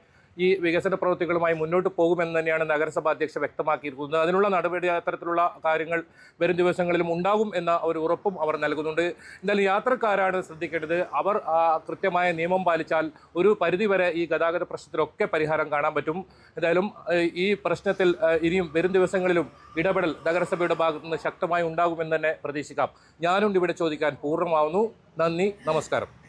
Speaker 1: ഈ വികസന പ്രവൃത്തികളുമായി മുന്നോട്ട് പോകുമെന്ന് തന്നെയാണ് നഗരസഭ അധ്യക്ഷ വ്യക്തമാക്കിയിരിക്കുന്നത്. അതിനുള്ള നടപടി അത്തരത്തിലുള്ള കാര്യങ്ങൾ വരും ദിവസങ്ങളിലും ഉണ്ടാകും എന്ന ഒരു ഉറപ്പും അവർ നൽകുന്നുണ്ട്. എന്തായാലും യാത്രക്കാരാണ് ശ്രദ്ധിക്കേണ്ടത്. അവർ കൃത്യമായ നിയമം പാലിച്ചാൽ ഒരു പരിധിവരെ ഈ ഗതാഗത പ്രശ്നത്തിലൊക്കെ പരിഹാരം കാണാൻ പറ്റും. എന്തായാലും ഈ പ്രശ്നത്തിൽ ഇനിയും വരും ദിവസങ്ങളിലും ഇടപെടൽ നഗരസഭയുടെ ഭാഗത്തു നിന്ന് ശക്തമായി ഉണ്ടാകുമെന്ന് തന്നെ പ്രതീക്ഷിക്കാം. ഞാനും ഇവിടെ ചോദിക്കാൻ പൂർണ്ണമാവുന്നു. നന്ദി, നമസ്കാരം.